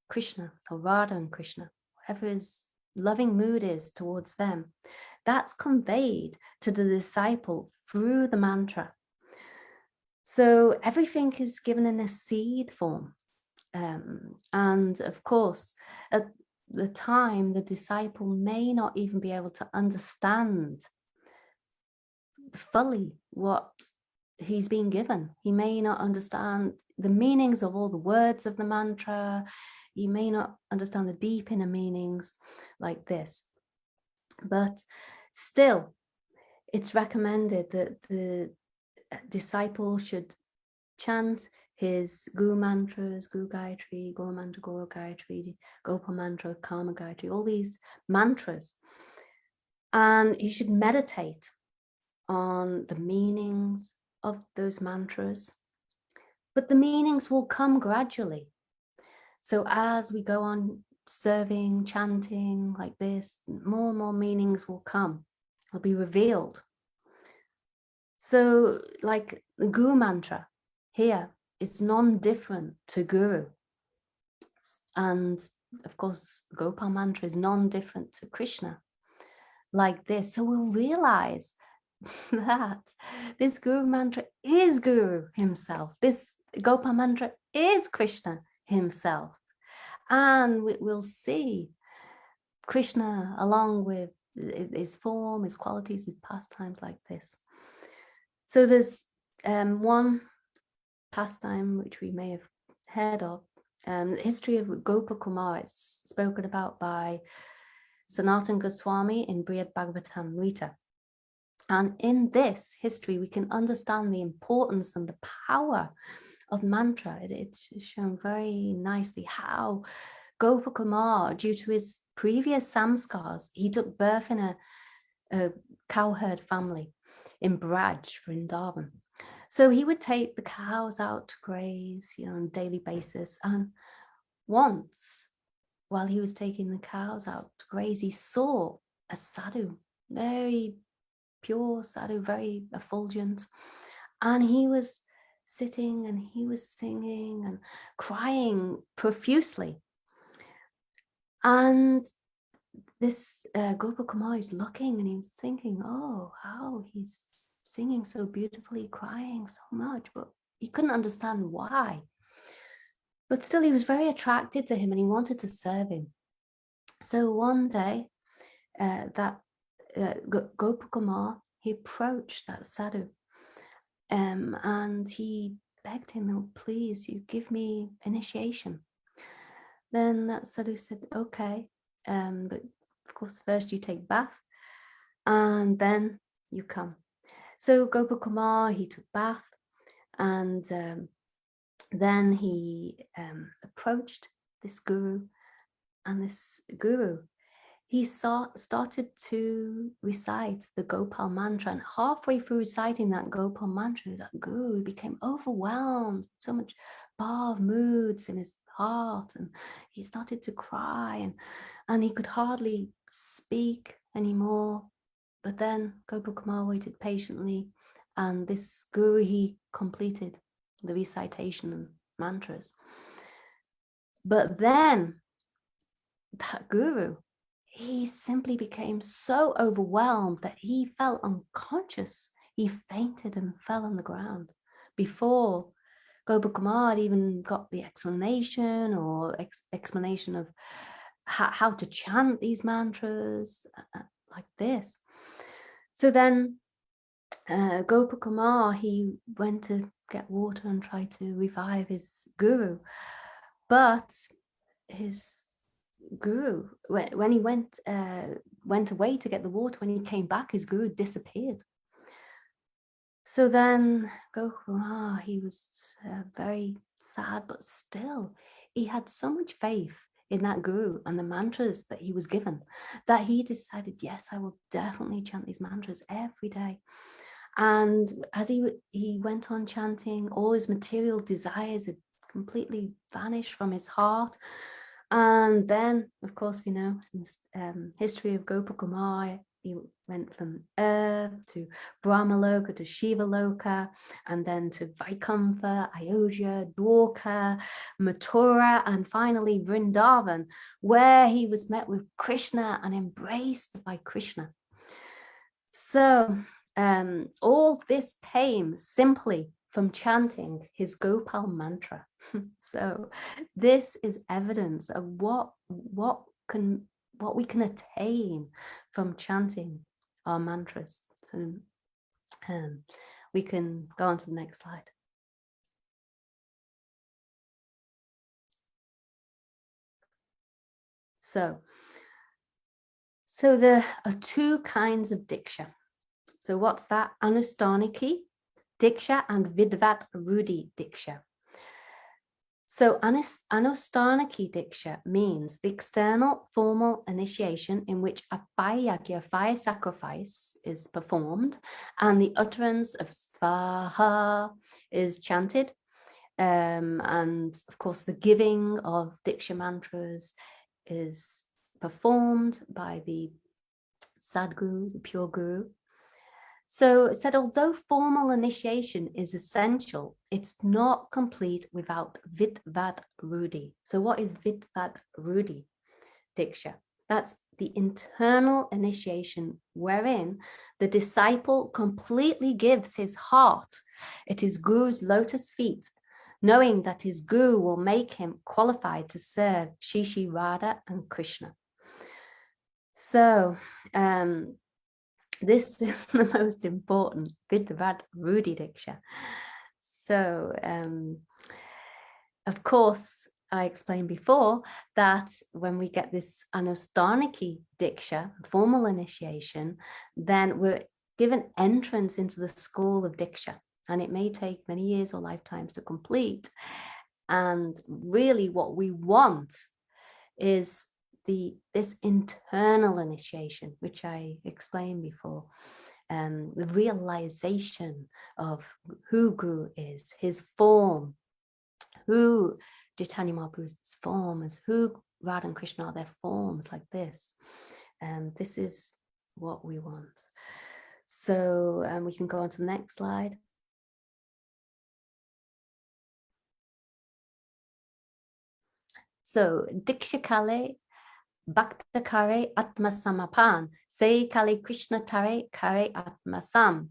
Speaker 2: Krishna or Radha and Krishna, whatever his loving mood is towards them, that's conveyed to the disciple through the mantra. So everything is given in a seed form. And of course, at the time, the disciple may not even be able to understand fully what he's been given. He may not understand the meanings of all the words of the mantra. He may not understand the deep inner meanings like this. But still, it's recommended that the disciple should chant his Guru mantras, Guru Gayatri, Guru Mantra, Guru Gayatri, Gopa Mantra, Karma Gayatri, all these mantras. And he should meditate on the meanings of those mantras. But the meanings will come gradually. So as we go on serving, chanting like this, more and more meanings will come, will be revealed. So like the Guru mantra here, it's non-different to Guru. And of course, Gopal mantra is non-different to Krishna, like this. So we'll realize that this Guru mantra is Guru himself. This Gopal mantra is Krishna himself. And we'll see Krishna along with his form, his qualities, his pastimes like this. So there's one pastime which we may have heard of, the history of Gopakumar. It's spoken about by Sanatana Goswami in Brihad Bhagavatamrita. And in this history, we can understand the importance and the power of mantra. It's shown very nicely how Gopakumar, due to his previous samskars, he took birth in a cowherd family in Braj, Vrindavan. So he would take the cows out to graze, on a daily basis. And once, while he was taking the cows out to graze, he saw a sadhu, very pure sadhu, very effulgent. And he was sitting and he was singing and crying profusely. And this Gopakumar is looking and he's thinking, oh, how he's singing so beautifully, crying so much, but he couldn't understand why. But still, he was very attracted to him and he wanted to serve him. So one day, Gopakumar, he approached that sadhu and he begged him, oh, please, you give me initiation. Then that sadhu said, okay, but of course, first you take bath and then you come. So Gopakumar, he took bath and then he approached this guru, and this guru, he started to recite the Gopal mantra, and halfway through reciting that Gopal mantra, that guru became overwhelmed, so much bhav moods in his heart, and he started to cry, and he could hardly speak anymore. But then Gopakumar waited patiently, and this guru, he completed the recitation and mantras. But then that guru, he simply became so overwhelmed that he felt unconscious. He fainted and fell on the ground before Gopakumar had even got the explanation or explanation of how to chant these mantras like this. So then Gopakumar, he went to get water and try to revive his guru, but his guru, when he went away to get the water, when he came back, his guru disappeared. So then Gopakumar, he was very sad, but still he had so much faith in that guru and the mantras that he was given that he decided, yes, I will definitely chant these mantras every day. And as he went on chanting, all his material desires had completely vanished from his heart. And then, of course, we know in the history of Gopakumar, he went from earth to Brahmaloka to Shivaloka, and then to Vaikuntha, Ayodhya, Dwarka, Mathura, and finally Vrindavan, where he was met with Krishna and embraced by Krishna. So all this came simply from chanting his Gopal mantra. So this is evidence of what we can attain from chanting our mantras. So we can go on to the next slide. So there are two kinds of diksha. So what's that? Anustaniki diksha and Vidvat Rudi diksha. So Anustaniki diksha means the external formal initiation in which a fire sacrifice is performed and the utterance of svaha is chanted. And of course, the giving of diksha mantras is performed by the Sadguru, the pure guru. So it said, although formal initiation is essential, it's not complete without Vidvat Rudi. So what is Vidvat Rudi diksha? That's the internal initiation wherein the disciple completely gives his heart at his guru's lotus feet, knowing that his guru will make him qualified to serve Shishi, Radha, and Krishna. So this is the most important Vidvat Rudi diksha. So of course, I explained before that when we get this Anustaniki diksha, formal initiation, then we're given entrance into the school of diksha, and it may take many years or lifetimes to complete. And really what we want is this internal initiation, which I explained before, the realization of who Guru is, his form, who Chaitanya Mahaprabhu's form is, who Radha and Krishna are, their forms like this. This is what we want. So we can go on to the next slide. So Diksha Kale, Bhakta kare atma samapan, se kali Krishna tare kare atma sam.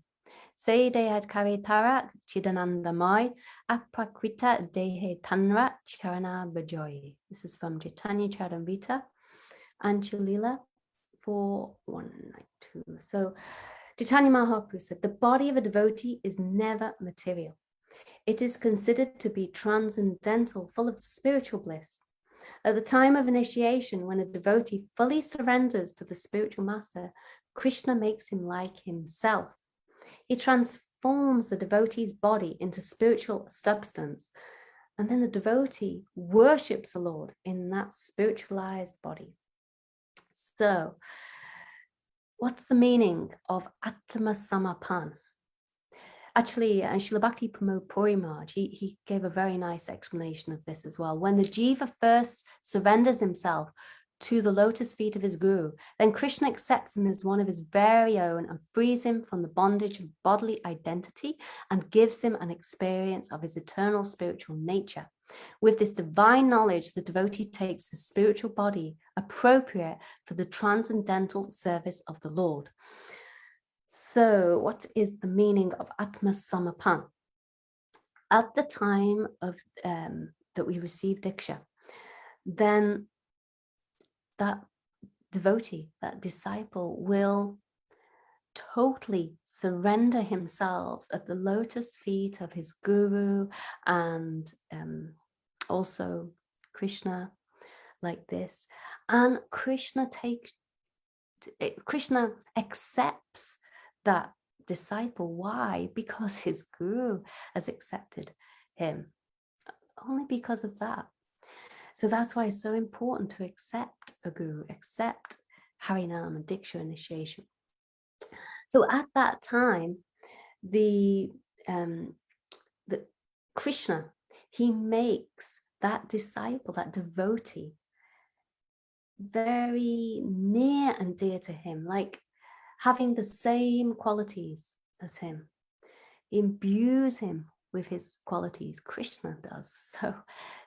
Speaker 2: Se dehat kare tara chidanandamai, aprakrita dehe tanra charana bajoy. This is from Chaitanya Charitamrita and Chalila 4:192. So Chaitanya Mahaprabhu said, the body of a devotee is never material. It is considered to be transcendental, full of spiritual bliss. At the time of initiation, when a devotee fully surrenders to the spiritual master, Krishna makes him like himself. He transforms the devotee's body into spiritual substance, and then the devotee worships the Lord in that spiritualized body. So, what's the meaning of Atma Samapan? Actually, Srila Bhakti Pramod Puri Maharaj, he gave a very nice explanation of this as well. When the jiva first surrenders himself to the lotus feet of his guru, then Krishna accepts him as one of his very own and frees him from the bondage of bodily identity and gives him an experience of his eternal spiritual nature. With this divine knowledge, the devotee takes the spiritual body appropriate for the transcendental service of the Lord. So what is the meaning of Atma Samapan? At the time of that we receive diksha, then that devotee, that disciple, will totally surrender himself at the lotus feet of his guru and also Krishna, like this. And Krishna accepts that disciple. Why? Because his guru has accepted him. Only because of that. So that's why it's so important to accept a guru, accept Harinam and Diksha initiation. So at that time, the Krishna, he makes that disciple, that devotee, very near and dear to him, like having the same qualities as him. He imbues him with his qualities. Krishna does. So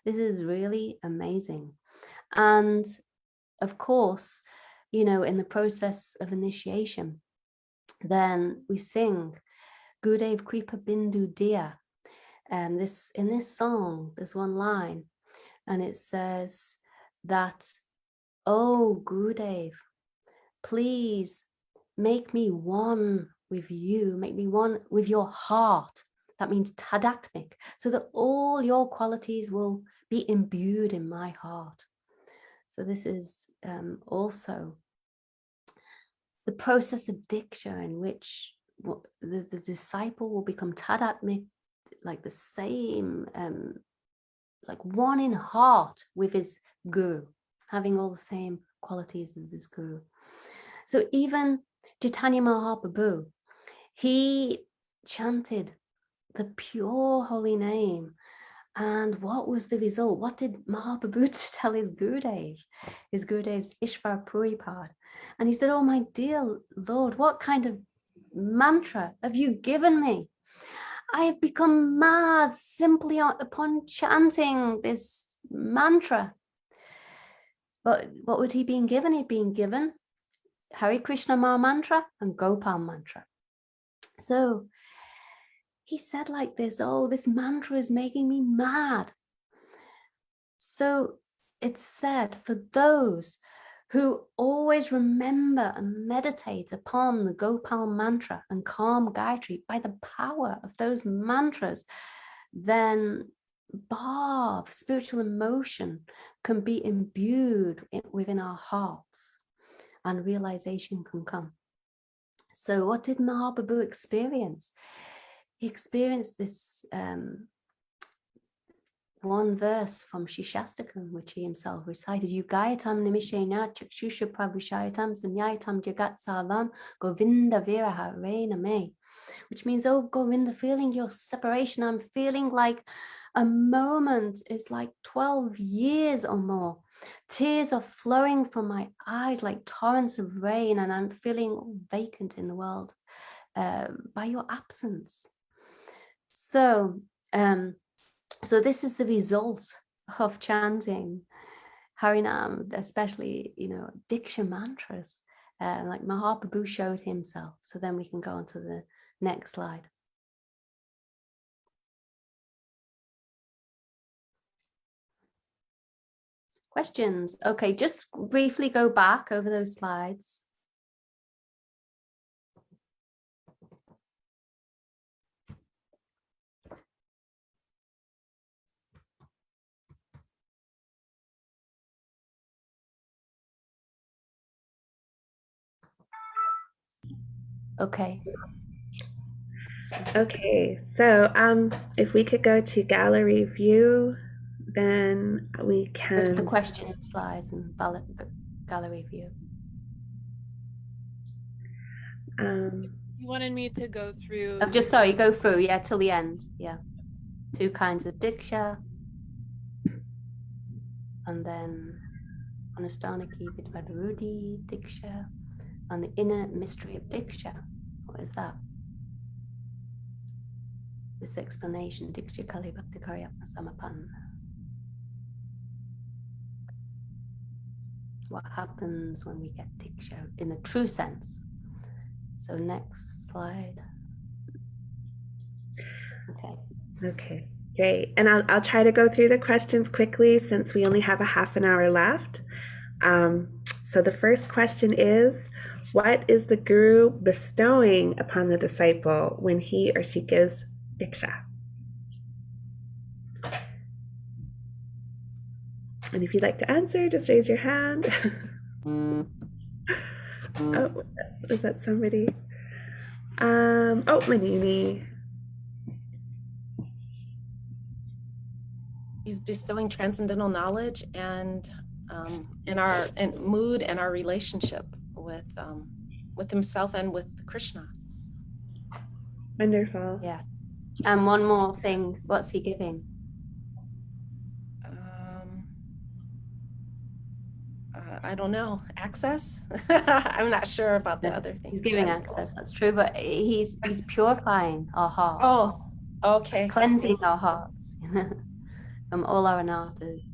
Speaker 2: this is really amazing. And of course, you know, in the process of initiation, then we sing Gurudev Kripa Bindu Diya. And in this song, there's one line, and it says that, oh Gurudev, please make me one with you, make me one with your heart. That means tadatmik, so that all your qualities will be imbued in my heart. So this is also the process of diksha, in which the disciple will become tadatmik, like the same, like one in heart with his guru, having all the same qualities as his guru. So even Chaitanya Mahaprabhu, he chanted the pure holy name. And what was the result? What did Mahaprabhu tell his Gurudev? His Gurudev's Ishvar Puripad. And he said, oh my dear Lord, what kind of mantra have you given me? I have become mad simply upon chanting this mantra. But what would he been given? He'd been given Hare Krishna Maha Mantra and Gopal Mantra. So he said like this, oh, this mantra is making me mad. So it's said, for those who always remember and meditate upon the Gopal Mantra and Calm Gayatri by the power of those mantras, then bhav, spiritual emotion, can be imbued within our hearts and realization can come. So what did Mahaprabhu experience? He experienced this one verse from Shishastakam, which he himself recited, Yugayatam nimishena chakshusha prabhushayatam sanyayatam jagat sarvam govinda viraha reina me, which means, oh Govinda, feeling your separation, I'm feeling like a moment is like 12 years or more. Tears are flowing from my eyes like torrents of rain, and I'm feeling vacant in the world by your absence. So, so this is the result of chanting Harinam, especially, diksha mantras, like Mahaprabhu showed himself. So then we can go on to the next slide. Questions? Okay, just briefly go back over those slides. Okay.
Speaker 3: Okay, so if we could go to gallery view, then we
Speaker 2: Go to
Speaker 3: can.
Speaker 2: the question slides and gallery view.
Speaker 8: You wanted me to go through.
Speaker 2: I'm just sorry, go through, yeah, till the end. Yeah. 2 kinds of diksha. And then Anustanaki Vidvadarudi diksha. And the inner mystery of diksha. What is that? This explanation, diksha kali bhakti karyapna samapan. What happens when we get diksha in the true sense? So next slide. Okay.
Speaker 3: Okay, great. And I'll try to go through the questions quickly since we only have a half an hour left. So the first question is, what is the guru bestowing upon the disciple when he or she gives diksha? And if you'd like to answer, just raise your hand. Oh, was that somebody? Oh, Manini.
Speaker 1: He's bestowing transcendental knowledge and in our mood and our relationship with himself and with Krishna.
Speaker 3: Wonderful.
Speaker 2: Yeah. And one more thing, what's he giving?
Speaker 1: I don't know, access. I'm not sure about the other things.
Speaker 2: He's giving access, that's true, but he's purifying our hearts.
Speaker 1: Oh, okay.
Speaker 2: Cleansing our hearts from all our anarthas.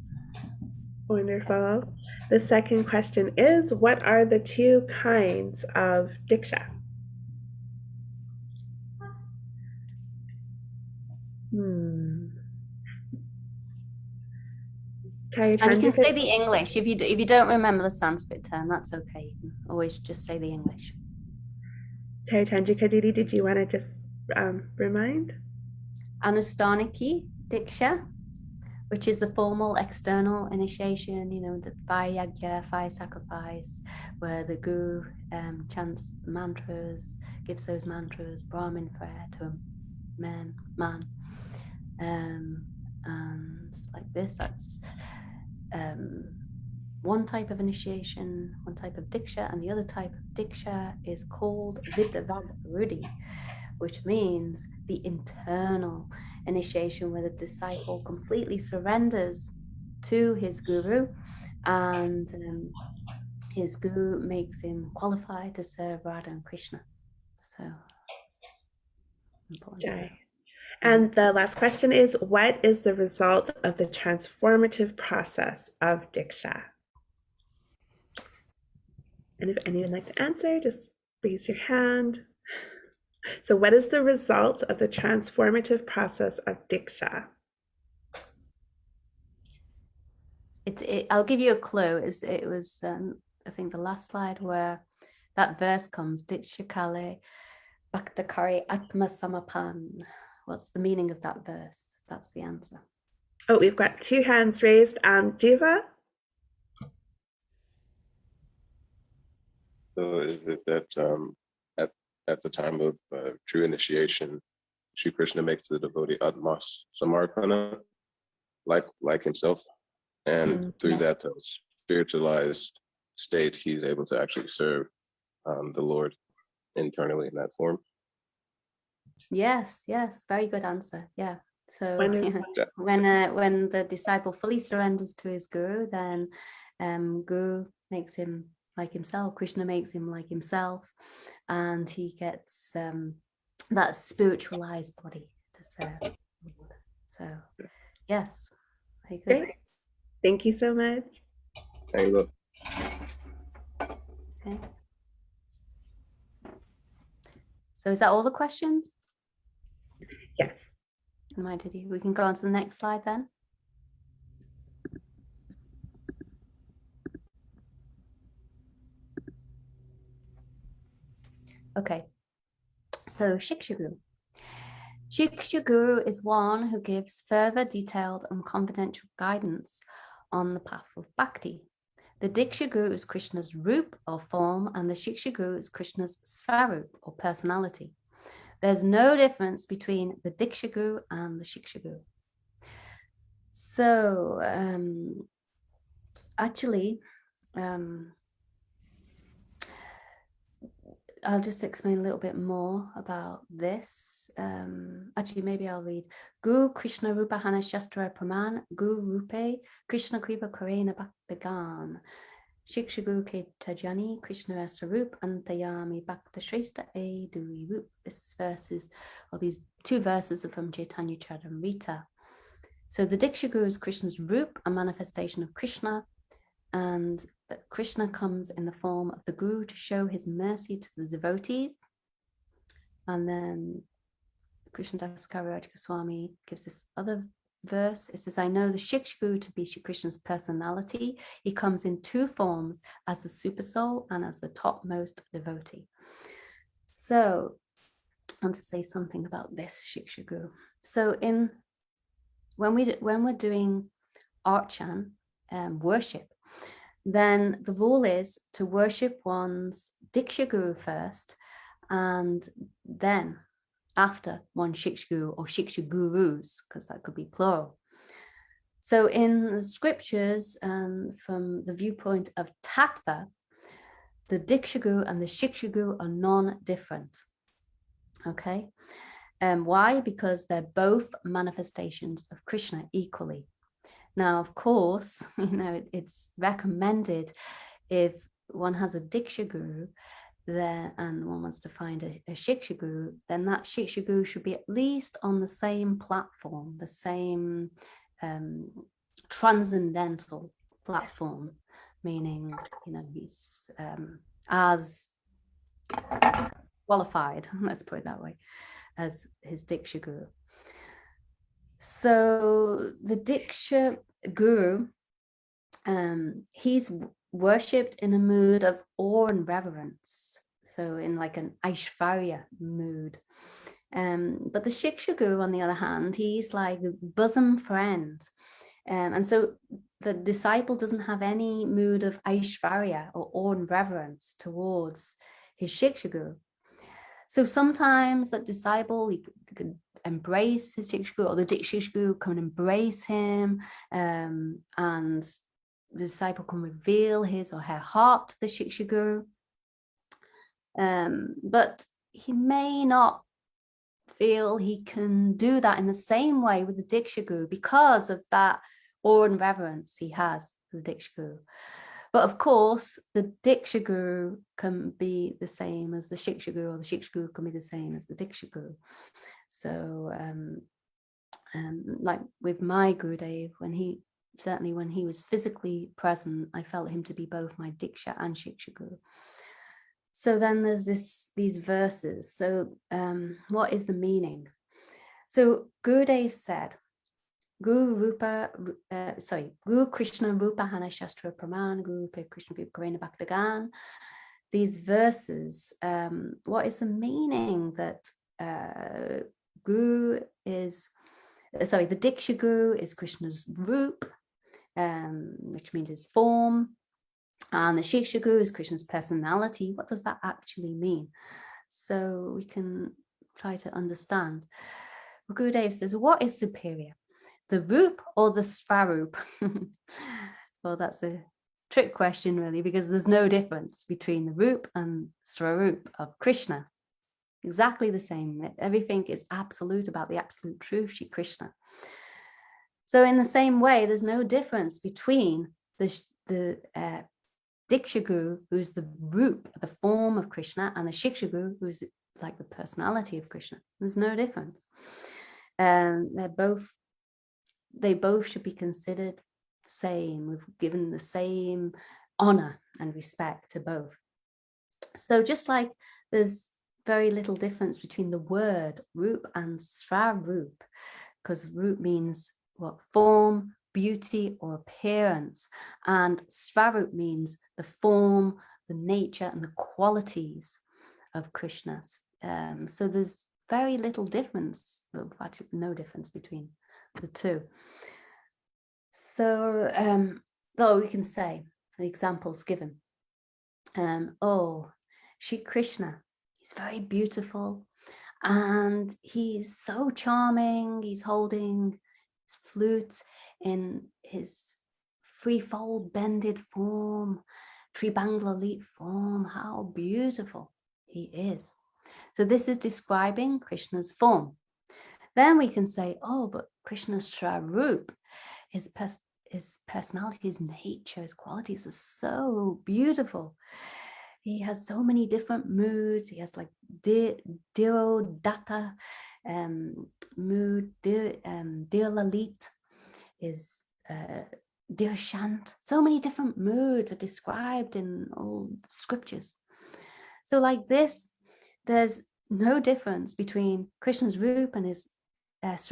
Speaker 3: Wonderful. The second question is, what are the 2 kinds of diksha?
Speaker 2: And you can say the English. If you don't remember the Sanskrit term, that's okay. You can always just say the English.
Speaker 3: Chaitanya Didi, did you want to just remind?
Speaker 2: Anustanaki diksha, which is the formal external initiation, the fire yagya, fire sacrifice, where the guru chants mantras, gives those mantras, Brahmin prayer to a man. And like this, that's one type of initiation, one type of diksha, and the other type of diksha is called Vidvadarudi, which means the internal initiation, where the disciple completely surrenders to his guru, and his guru makes him qualified to serve Radha and Krishna. So important.
Speaker 3: Jai. And the last question is, what is the result of the transformative process of diksha? And if anyone would like to answer, just raise your hand. So what is the result of the transformative process of diksha?
Speaker 2: I'll give you a clue. It was I think the last slide where that verse comes, diksha kale bhakti kari atma samapan. What's the meaning of that verse? That's the answer.
Speaker 3: Oh, we've got 2 hands raised. Jiva?
Speaker 6: So is it that at the time of true initiation, Sri Krishna makes the devotee Atma Samarpana, like himself, and through that spiritualized state, he's able to actually serve the Lord internally in that form.
Speaker 2: Yes, very good answer. Yeah. So
Speaker 3: Wonderful.
Speaker 2: when the disciple fully surrenders to his guru, then guru makes him like himself, Krishna makes him like himself, and he gets that spiritualized body to serve. So yes, very good.
Speaker 3: Great. Thank you so much.
Speaker 6: Tango.
Speaker 2: Okay. So is that all the questions?
Speaker 3: Yes.
Speaker 2: We can go on to the next slide then. Okay, so Siksha Guru. Siksha Guru is one who gives further detailed and confidential guidance on the path of bhakti. The diksha Guru is Krishna's rupa or form, and the Siksha Guru is Krishna's svarupa or personality. There's no difference between the diksha Guru and the Siksha Guru. So actually, I'll just explain a little bit more about this. Actually, maybe I'll read. Gu Krishna Rupa Hana Shastra Praman, Gu Rupe, Krishna Kripa Karena Bhaktagan, Siksha Gu Ke Tajani, Krishna Sarup, Antayami Bhakta Shrestha A Duri Rup. This verses, or these two verses are from Chaitanya Charitamrita. So the Diksha Guru is Krishna's Rup, a manifestation of Krishna, and that Krishna comes in the form of the Guru to show his mercy to the devotees. And then Krishnadas Kaviraj Goswami gives this other verse. It says, I know the Siksha Guru to be Shri Krishna's personality. He comes in two forms, as the super soul and as the topmost devotee. So I want to say something about this Siksha Guru. So when we're doing archan, worship, then the rule is to worship one's diksha Guru first, and then after one Siksha Guru or Siksha Gurus, because that could be plural. So in the scriptures, from the viewpoint of tattva, the diksha Guru and the Siksha Guru are non-different. Okay, why? Because they're both manifestations of Krishna equally. Now, of course, it's recommended if one has a diksha Guru there and one wants to find a Siksha Guru, then that Siksha Guru should be at least on the same platform, the same transcendental platform, meaning, he's as qualified, let's put it that way, as his diksha Guru. So the diksha Guru, he's worshipped in a mood of awe and reverence, so in like an Aishvarya mood. But the Siksha Guru, on the other hand, he's like the bosom friend, and so the disciple doesn't have any mood of Aishvarya or awe and reverence towards his Siksha Guru. So sometimes that disciple, he could embrace his Siksha Guru, or the Siksha Guru come and embrace him, and the disciple can reveal his or her heart to the Siksha Guru. But he may not feel he can do that in the same way with the Diksha Guru because of that awe and reverence he has for the Diksha Guru. But of course, the Diksha Guru can be the same as the Siksha Guru, or the Siksha Guru can be the same as the Diksha Guru. So, like with my Gurudev, when he was physically present, I felt him to be both my Diksha and Siksha Guru. So then there's these verses. So what is the meaning? So Gurudev said, Guru Krishna Rupa Hana Shastra Praman, Guru Rupa Krishna Karena Bhaktagan. These verses, what is the meaning that the Diksha Guru is Krishna's rupa, which means his form, and the Siksha Guru is Krishna's personality. What does that actually mean? So we can try to understand. Gurudev says, what is superior, the rupa or the svarupa? Well, that's a trick question, really, because there's no difference between the rupa and svarupa of Krishna. Exactly the same. Everything is absolute about the absolute truth, Shri Krishna. So in the same way, there's no difference between the Diksha Guru, who's the rupa, the form of Krishna, and the Siksha Guru, who's like the personality of Krishna. There's no difference. They both should be considered same. We've given the same honor and respect to both. So just like there's very little difference between the word rup and svarup, because rup means what? Form, beauty, or appearance, and svarup means the form, the nature, and the qualities of Krishna. So there's very little difference, well, actually no difference between the two. So though we can say the examples given, oh, Shri Krishna, he's very beautiful and he's so charming. He's holding his flute in his threefold bended form, Tribanglalit form. How beautiful he is. So this is describing Krishna's form. Then we can say, oh, but Krishna's Svarupa, his personality, his nature, his qualities are so beautiful. He has so many different moods. He has like Dirodata mood, Dirlalit, is Dirshant. So many different moods are described in all the scriptures. So like this, there's no difference between Krishna's Rupa and his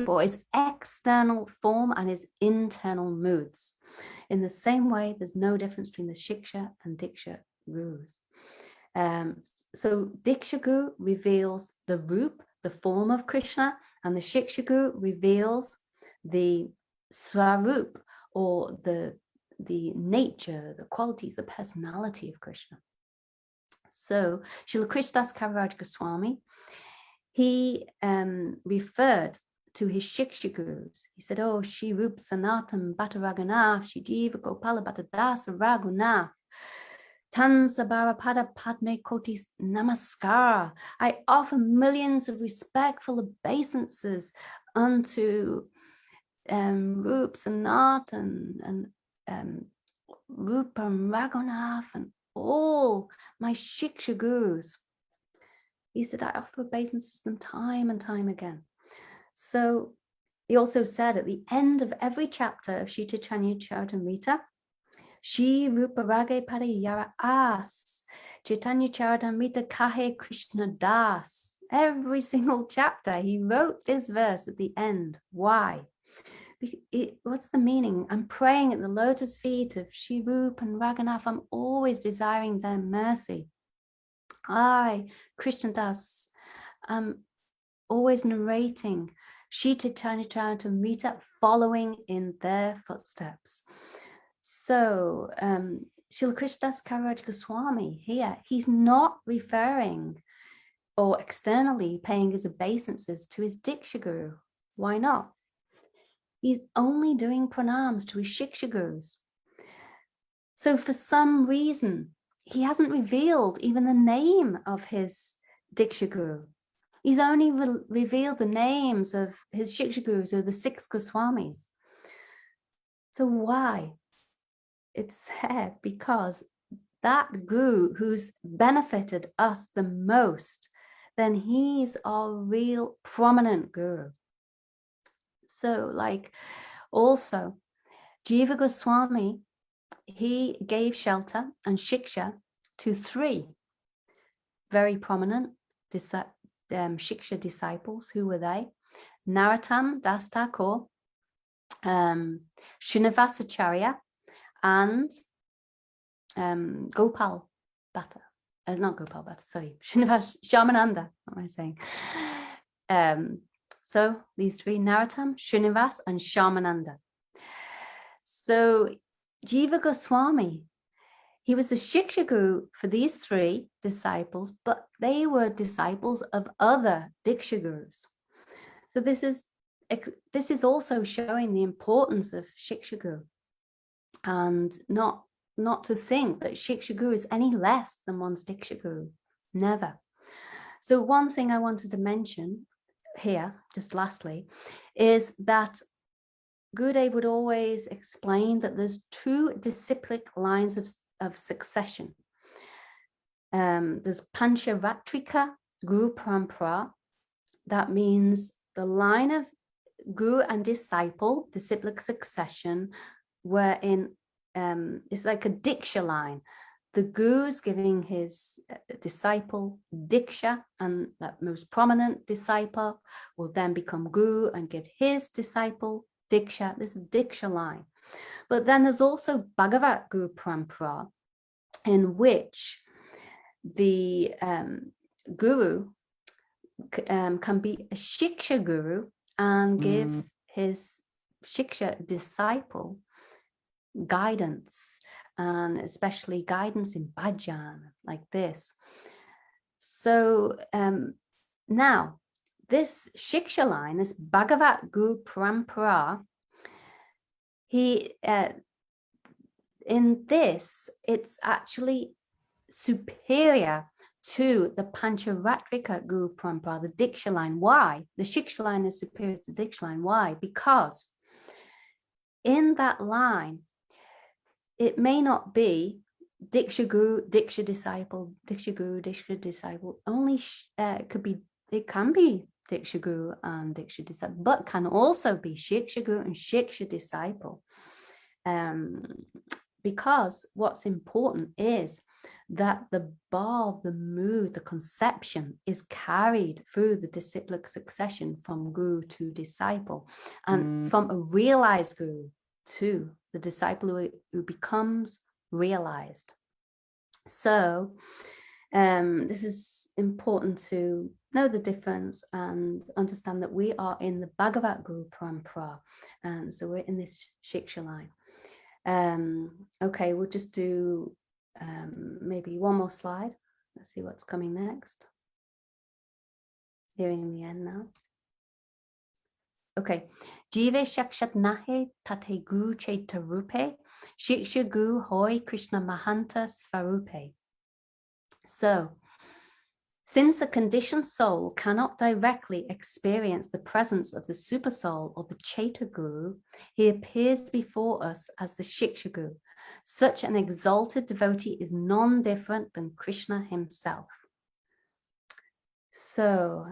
Speaker 2: or his external form and his internal moods. In the same way, there's no difference between the Siksha and diksha gurus. So diksha guru reveals the Rupa, the form of Krishna, and the Siksha guru reveals the svarupa, or the nature, the qualities, the personality of Krishna. So Srila Krishnadas Kaviraj Goswami, he referred to his Siksha gurus. He said, oh, Shri Rupa Sanatam Bhatta Raghunath, Shri Jiva Gopala Bhatta Dasa Raghunath, Tansabara Pada Padme Kotis Namaskar. I offer millions of respectful obeisances unto Rupa Sanatan and Rupa Raghunath and all my Siksha gurus. He said, I offer obeisances to them time and time again. So he also said at the end of every chapter of Shri Chaitanya Charitamrita, Shri Rupa Rage Pada Yara As, Chaitanya Charitamrita Kahe Krishna Das. Every single chapter, he wrote this verse at the end. Why? What's the meaning? I'm praying at the lotus feet of Shri Rupa and Raghunath. I'm always desiring their mercy. I, Krishna Das, always narrating Shri Chaitanya Charitamrita, following in their footsteps. So Srila Krishnadas Kaviraj Goswami here, he's not referring or externally paying his obeisances to his diksha guru. Why not? He's only doing pranams to his Siksha gurus. So for some reason, he hasn't revealed even the name of his diksha guru. He's only revealed the names of his Siksha gurus, or the 6 Goswamis. So why? It's said because that guru who's benefited us the most, then he's our real prominent guru. So like also Jiva Goswami, he gave shelter and shiksha to 3 very prominent Siksha disciples. Who were they? Narottam Das Thakur, Srinivasacharya, and Gopal Bhatta. Not Gopal Bhatta, sorry, Srinivas Shamananda. What am I saying? So these 3, Narottam, Srinivas, and Shamananda. So Jiva Goswami, he was the Siksha guru for these 3 disciples, but they were disciples of other diksha gurus. So this is also showing the importance of Siksha guru, and not to think that Siksha guru is any less than one's diksha guru. Never. So one thing I wanted to mention here, just lastly, is that Gurudev would always explain that there's 2 disciplic lines of succession. There's Pancharatrika Guru Parampara. That means the line of guru and disciple, disciplic succession, wherein it's like a diksha line. The guru's giving his disciple diksha, and that most prominent disciple will then become guru and give his disciple diksha. This is diksha line. But then there's also Bhagavat Guru Parampara, in which the guru can be a Siksha guru and give his Siksha disciple guidance, and especially guidance in bhajan, like this. So now this Siksha line, this Bhagavat Guru Parampara, he in this, it's actually superior to the Pancharatrika Guru Parampara, the Diksha line. Why? The Siksha line is superior to the Diksha line. Why? Because in that line, it may not be Diksha Guru, Diksha disciple, Diksha Guru, Diksha disciple. Only it can be Diksha Guru and Diksha disciple, but can also be Siksha Guru and Siksha disciple. Because what's important is that the bhav, the mood, the conception is carried through the disciplic succession from guru to disciple, and from a realized guru to the disciple who becomes realized. So this is important to know the difference and understand that we are in the Bhagavat Guru Parampara, and so we're in this Siksha line. Okay, we'll just do maybe one more slide. Let's see what's coming next. Nearing the end now. Okay. Jive shakshat nahe tate gu cheta rupe, shiksha gu hoi Krishna mahanta svarupe. So, since a conditioned soul cannot directly experience the presence of the super soul or the Cheta Guru, he appears before us as the Siksha Guru. Such an exalted devotee is non-different than Krishna himself. So,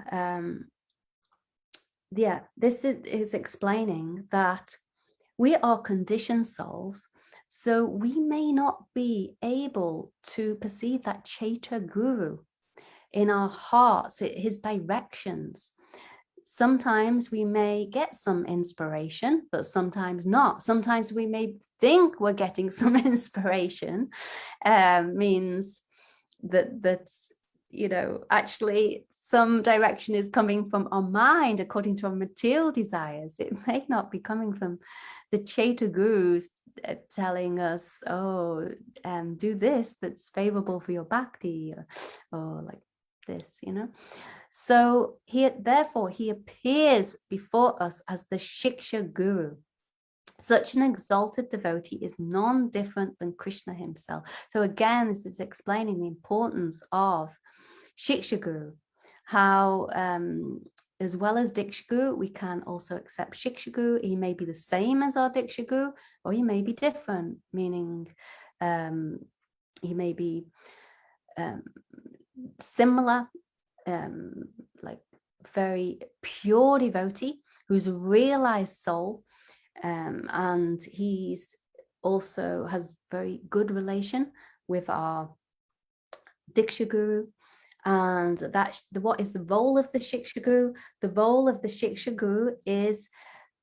Speaker 2: yeah, this is explaining that we are conditioned souls, so we may not be able to perceive that Cheta Guru in our hearts, his directions. Sometimes we may get some inspiration, but sometimes not. Sometimes we may think we're getting some inspiration, means that's, you know, actually some direction is coming from our mind according to our material desires. It may not be coming from the Cheta Gurus telling us, oh, do this that's favorable for your bhakti, or like this, you know. So therefore he appears before us as the Siksha Guru. Such an exalted devotee is non-different than Krishna himself. So again, this is explaining the importance of Siksha Guru, how as well as Diksha Guru, we can also accept Siksha Guru. He may be the same as our Diksha Guru, or he may be different, meaning he may be similar, like very pure devotee who's a realized soul, and he's also has very good relation with our Diksha Guru. And what is the role of the Siksha Guru? The role of the Siksha Guru is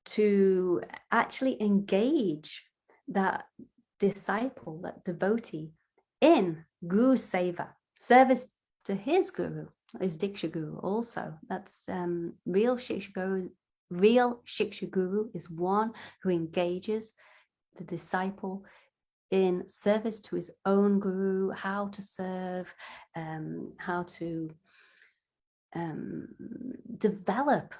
Speaker 2: to actually engage that disciple, that devotee, in Guru Seva, service to his Guru, his Diksha Guru also. That's real Siksha Guru. Real Siksha Guru is one who engages the disciple in service to his own Guru, how to serve, how to develop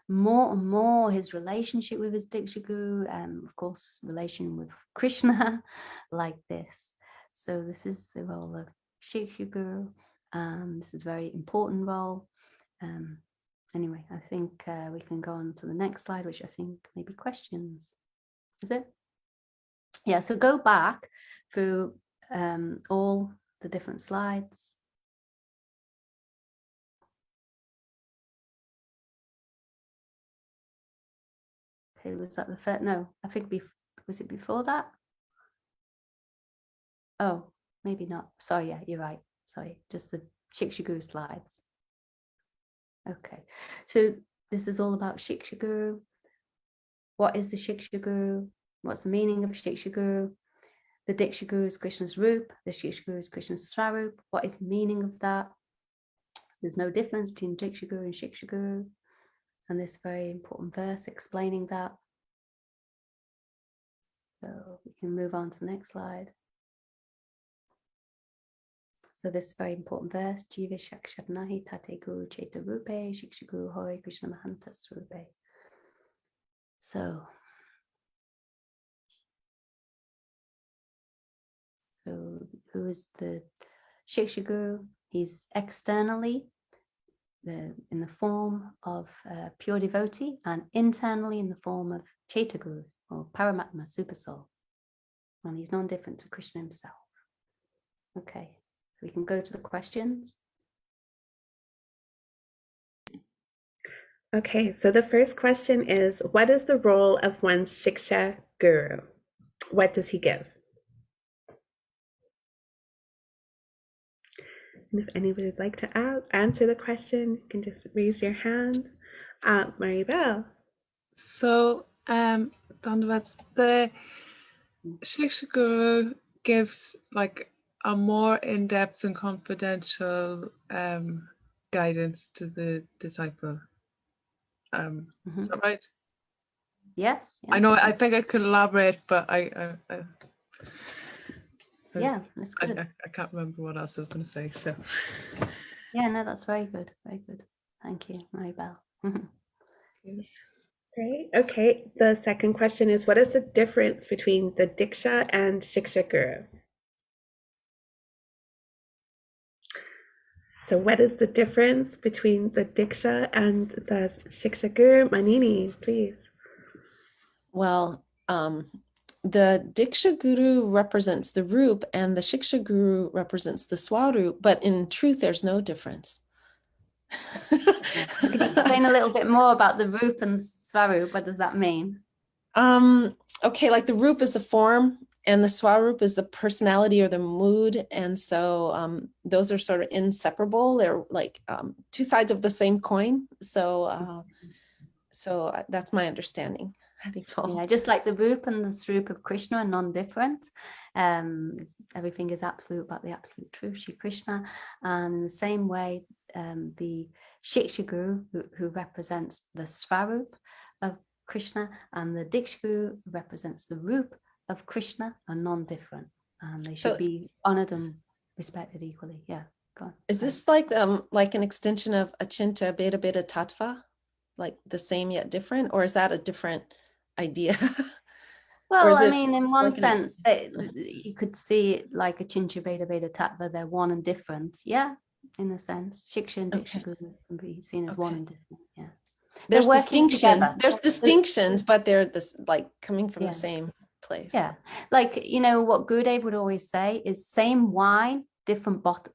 Speaker 2: more and more his relationship with his Diksha Guru, and of course relation with Krishna, like this. So this is the role of Siksha Guru, and this is a very important role. Anyway, I think we can go on to the next slide, which I think may be questions. Is it? Yeah, so go back through all the different slides. Okay, was that the first? No, I think Was it before that? Oh, maybe not. Sorry, yeah, you're right. Sorry, just the Siksha Guru slides. Okay, so this is all about Siksha Guru. What is the Siksha Guru? What's the meaning of Siksha Guru? The Diksha Guru is Krishna's rupa. The Siksha Guru is Krishna's svarupa. What is the meaning of that? There's no difference between Diksha Guru and Siksha Guru. And this very important verse explaining that. So we can move on to the next slide. So this very important verse, Jiva Shakshat Nahi Tate Guru Cheta Rupe, Siksha Guru Hoi Krishna Mahanta Swarupe. So who is the Siksha Guru? He's externally in the form of a pure devotee, and internally in the form of Cheta Guru or Paramatma, Super Soul. And he's non-different to Krishna himself. Okay, so we can go to the questions.
Speaker 3: Okay, so the first question is, what is the role of one's Siksha Guru? What does he give? And if anybody would like to answer the question, you can just raise your hand. Maribel.
Speaker 4: So, Dandavat, the Siksha Guru gives like a more in-depth and confidential guidance to the disciple. Is that right?
Speaker 2: Yes.
Speaker 4: I know. I think I could elaborate, but
Speaker 2: yeah, that's good.
Speaker 4: I can't remember what else I was going to say. So.
Speaker 2: Yeah, no, that's very good. Very good. Thank you, Maribel.
Speaker 3: Great. Okay. The second question is, what is the difference between the diksha and Siksha Guru? So what is the difference between the diksha and the Siksha Guru? Manini, please.
Speaker 1: Well, the Diksha Guru represents the rupa and the Siksha Guru represents the svarupa, but in truth, there's no difference.
Speaker 2: Can you explain a little bit more about the rupa and svarupa? What does that mean?
Speaker 1: Okay, like the rupa is the form and the svarupa is the personality or the mood. And so those are sort of inseparable. They're like two sides of the same coin. So that's my understanding.
Speaker 2: Yeah, just like the rupa and the svarupa of Krishna are non-different. Everything is absolute about the absolute truth, Shri Krishna. And in the same way, the Siksha Guru, who represents the svarupa of Krishna, and the Diksha Guru, who represents the rupa of Krishna, are non-different. And they should be honored and respected equally. Yeah, go on.
Speaker 1: Is this like an extension of Achinta Beta Beta Tattva? Like the same yet different, or is that a different idea?
Speaker 2: Well, I mean, in one sense, you could see it like a Chincha Beta Beta Tattva, they're one and different. Yeah, in a sense. Siksha and Diksha Guru can be seen as one and different. Yeah.
Speaker 1: There's distinction. There's distinctions, but they're like coming from the same place.
Speaker 2: Yeah. Like, you know, what Gurudev would always say is same wine, different bottle.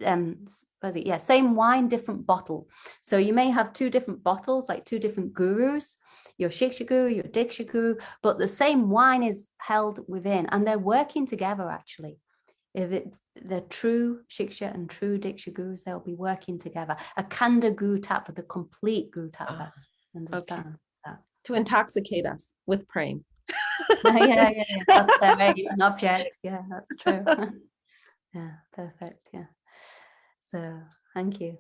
Speaker 2: Same wine, different bottle. So you may have two different bottles, like two different gurus, your Siksha Guru, your Diksha Guru, but the same wine is held within, and they're working together actually. If they're true Siksha and true Diksha Gurus, they'll be working together. A Kanda Guru Tattva, the complete Guru Tattva. Understand that?
Speaker 1: To intoxicate us with praying.
Speaker 2: yeah. That's their an object. Yeah, that's true. Yeah, perfect. Yeah. So thank you.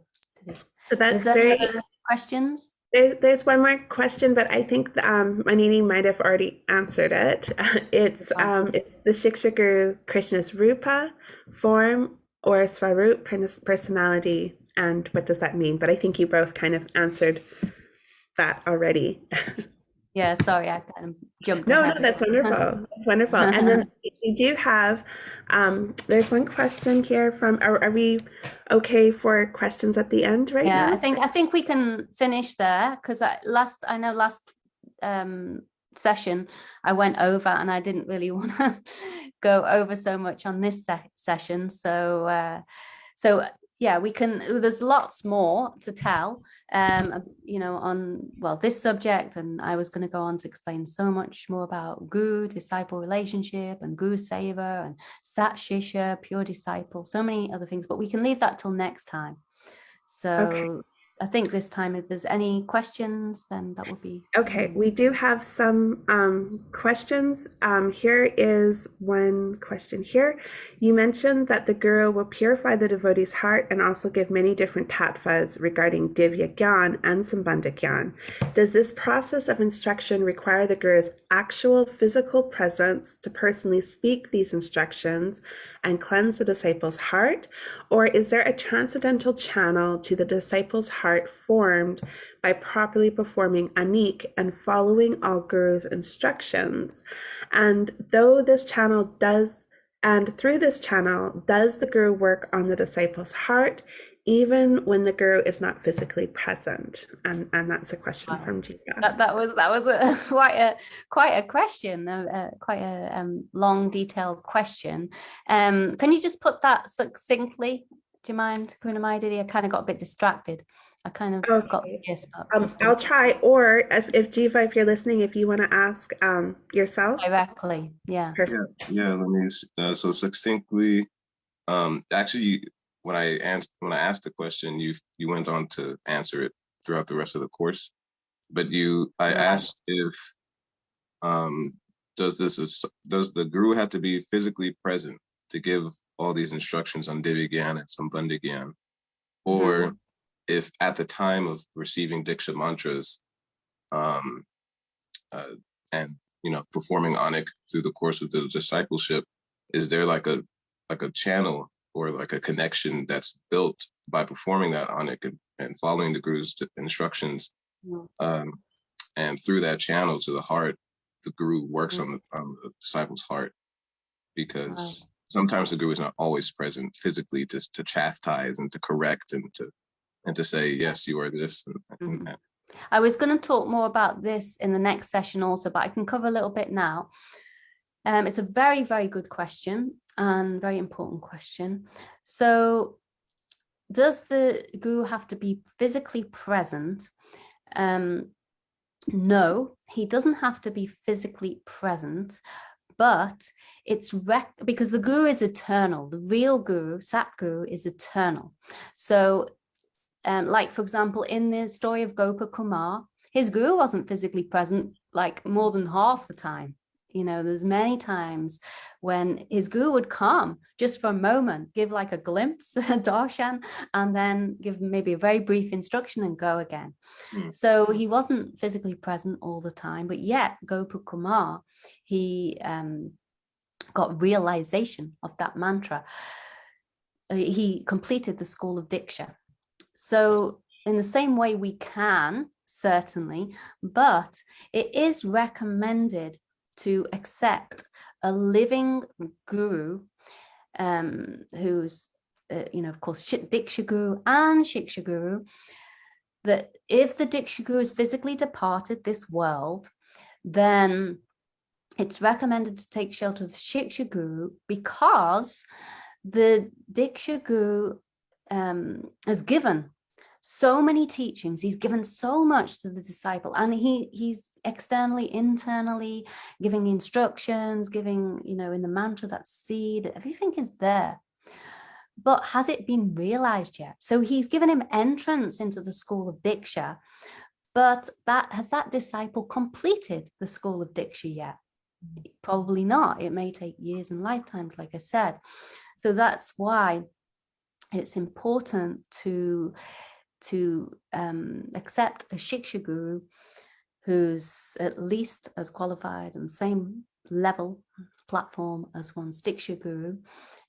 Speaker 3: So that's
Speaker 2: very questions.
Speaker 3: There's one more question, but I think Manini might have already answered it. It's the Siksha Guru Krishna's rupa, form, or svarupa, personality, and what does that mean? But I think you both kind of answered that already.
Speaker 2: Yeah, sorry, I kind of jumped.
Speaker 3: No, that's wonderful. That's wonderful. And then we do have, there's one question here from, are we okay for questions at the end now?
Speaker 2: Yeah, I think we can finish there, because last session I went over and I didn't really want to go over so much on this session. So yeah, we can, there's lots more to tell, you know, on, well, this subject, and I was going to go on to explain so much more about guru disciple relationship and guru seva and Sat-Sisya, pure disciple, so many other things, but we can leave that till next time. So
Speaker 3: Okay.
Speaker 2: I think this time, if there's any questions, then that would be
Speaker 3: Okay, we do have some questions. Here is one question here. You mentioned that the guru will purify the devotee's heart and also give many different tattvas regarding divya gyan and sambandha gyan. Does this process of instruction require the guru's actual physical presence to personally speak these instructions and cleanse the disciple's heart? Or is there a transcendental channel to the disciple's heart formed by properly performing anik and following all guru's instructions? And through this channel, does the guru work on the disciple's heart even when the guru is not physically present? And that's a question from Jiva.
Speaker 2: That was a quite a question, quite a long, detailed question. Can you just put that succinctly? Do you mind, Kunamaididi? I kind of got a bit distracted. I kind of got the gist.
Speaker 3: I'll try, or if Jiva, if you're listening, if you want to ask yourself
Speaker 2: directly. Yeah.
Speaker 6: Yeah. Let me. So succinctly, actually, when I asked the question, you went on to answer it throughout the rest of the course. But I asked if does the guru have to be physically present to give all these instructions on divya gyan and sambandha gyan, or if at the time of receiving diksha mantras and performing anik through the course of the discipleship, is there like a channel or like a connection that's built by performing that anik and following the guru's instructions, and through that channel to the heart, the guru works on the disciple's heart, because sometimes the guru is not always present physically to chastise and to correct and to say, yes, you are this and that.
Speaker 2: I was going to talk more about this in the next session also, but I can cover a little bit now. It's a very, very good question and very important question. So does the guru have to be physically present? No, he doesn't have to be physically present, but it's because the guru is eternal. The real guru, Satguru, is eternal. So like, for example, in the story of Gopakumar, his guru wasn't physically present like more than half the time. You know, there's many times when his guru would come just for a moment, give like a glimpse, a darshan, and then give maybe a very brief instruction and go again. So he wasn't physically present all the time, but yet Gopakumar, he got realization of that mantra. He completed the school of diksha. So in the same way we can, certainly, but it is recommended to accept a living guru who's, of course, diksha guru and shiksha guru, that if the diksha guru is physically departed this world, then it's recommended to take shelter of shiksha guru, because the diksha guru has given so many teachings. He's given so much to the disciple, and he's externally, internally giving instructions, giving, in the mantra, that seed, everything is there. But has it been realized yet? So he's given him entrance into the school of diksha, but has that disciple completed the school of diksha yet? Probably not. It may take years and lifetimes, like I said. So that's why it's important to accept a shiksha guru who's at least as qualified and same level platform as one's diksha guru.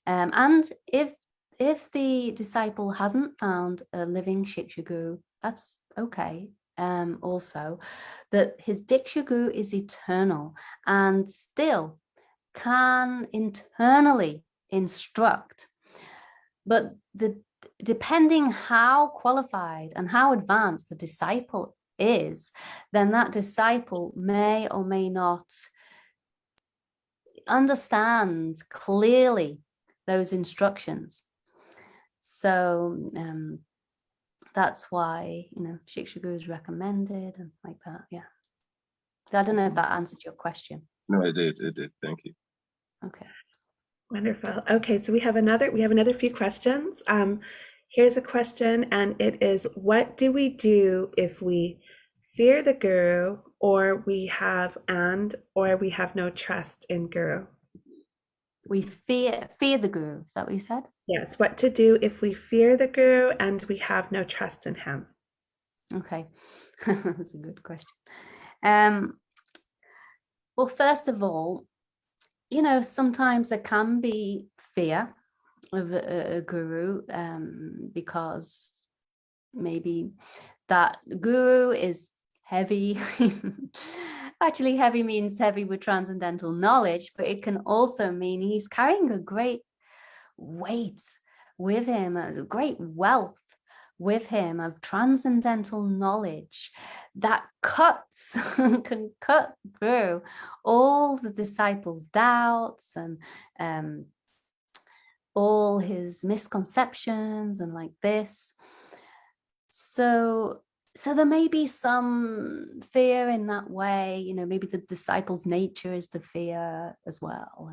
Speaker 2: And if the disciple hasn't found a living shiksha guru, that's okay. Also, that his diksha guru is eternal and still can internally instruct, but depending how qualified and how advanced the disciple is, then that disciple may or may not understand clearly those instructions. So that's why, Siksha Guru is recommended and like that. Yeah. I don't know if that answered your question.
Speaker 6: No, it did. Thank you.
Speaker 2: Okay.
Speaker 3: Wonderful. Okay, so we have another few questions. Here's a question, and it is, what do we do if we fear the guru, or we have no trust in guru?
Speaker 2: We fear the guru. Is that what you said?
Speaker 3: Yes, what to do if we fear the guru and we have no trust in him?
Speaker 2: Okay. That's a good question. Well, first of all, sometimes there can be fear of a guru, because maybe that guru is heavy. Actually, heavy means heavy with transcendental knowledge, but it can also mean he's carrying a great weight with him, a great wealth with him of transcendental knowledge that can cut through all the disciples' doubts and all his misconceptions and like this. So there may be some fear in that way, maybe the disciples' nature is to fear as well,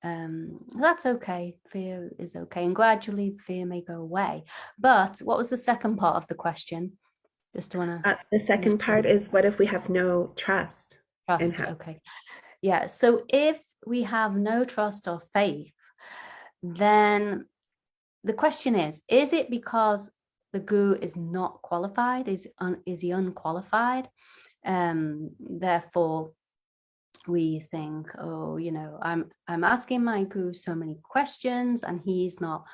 Speaker 2: that's okay. Fear is okay. And gradually fear may go away. But what was the second part of the question? Just want to...
Speaker 3: The second part is, what if we have no trust in him?
Speaker 2: Okay. Yeah. So if we have no trust or faith, then the question is it because the guru is not qualified? Is he unqualified? Therefore, we think, I'm asking my guru so many questions and he's not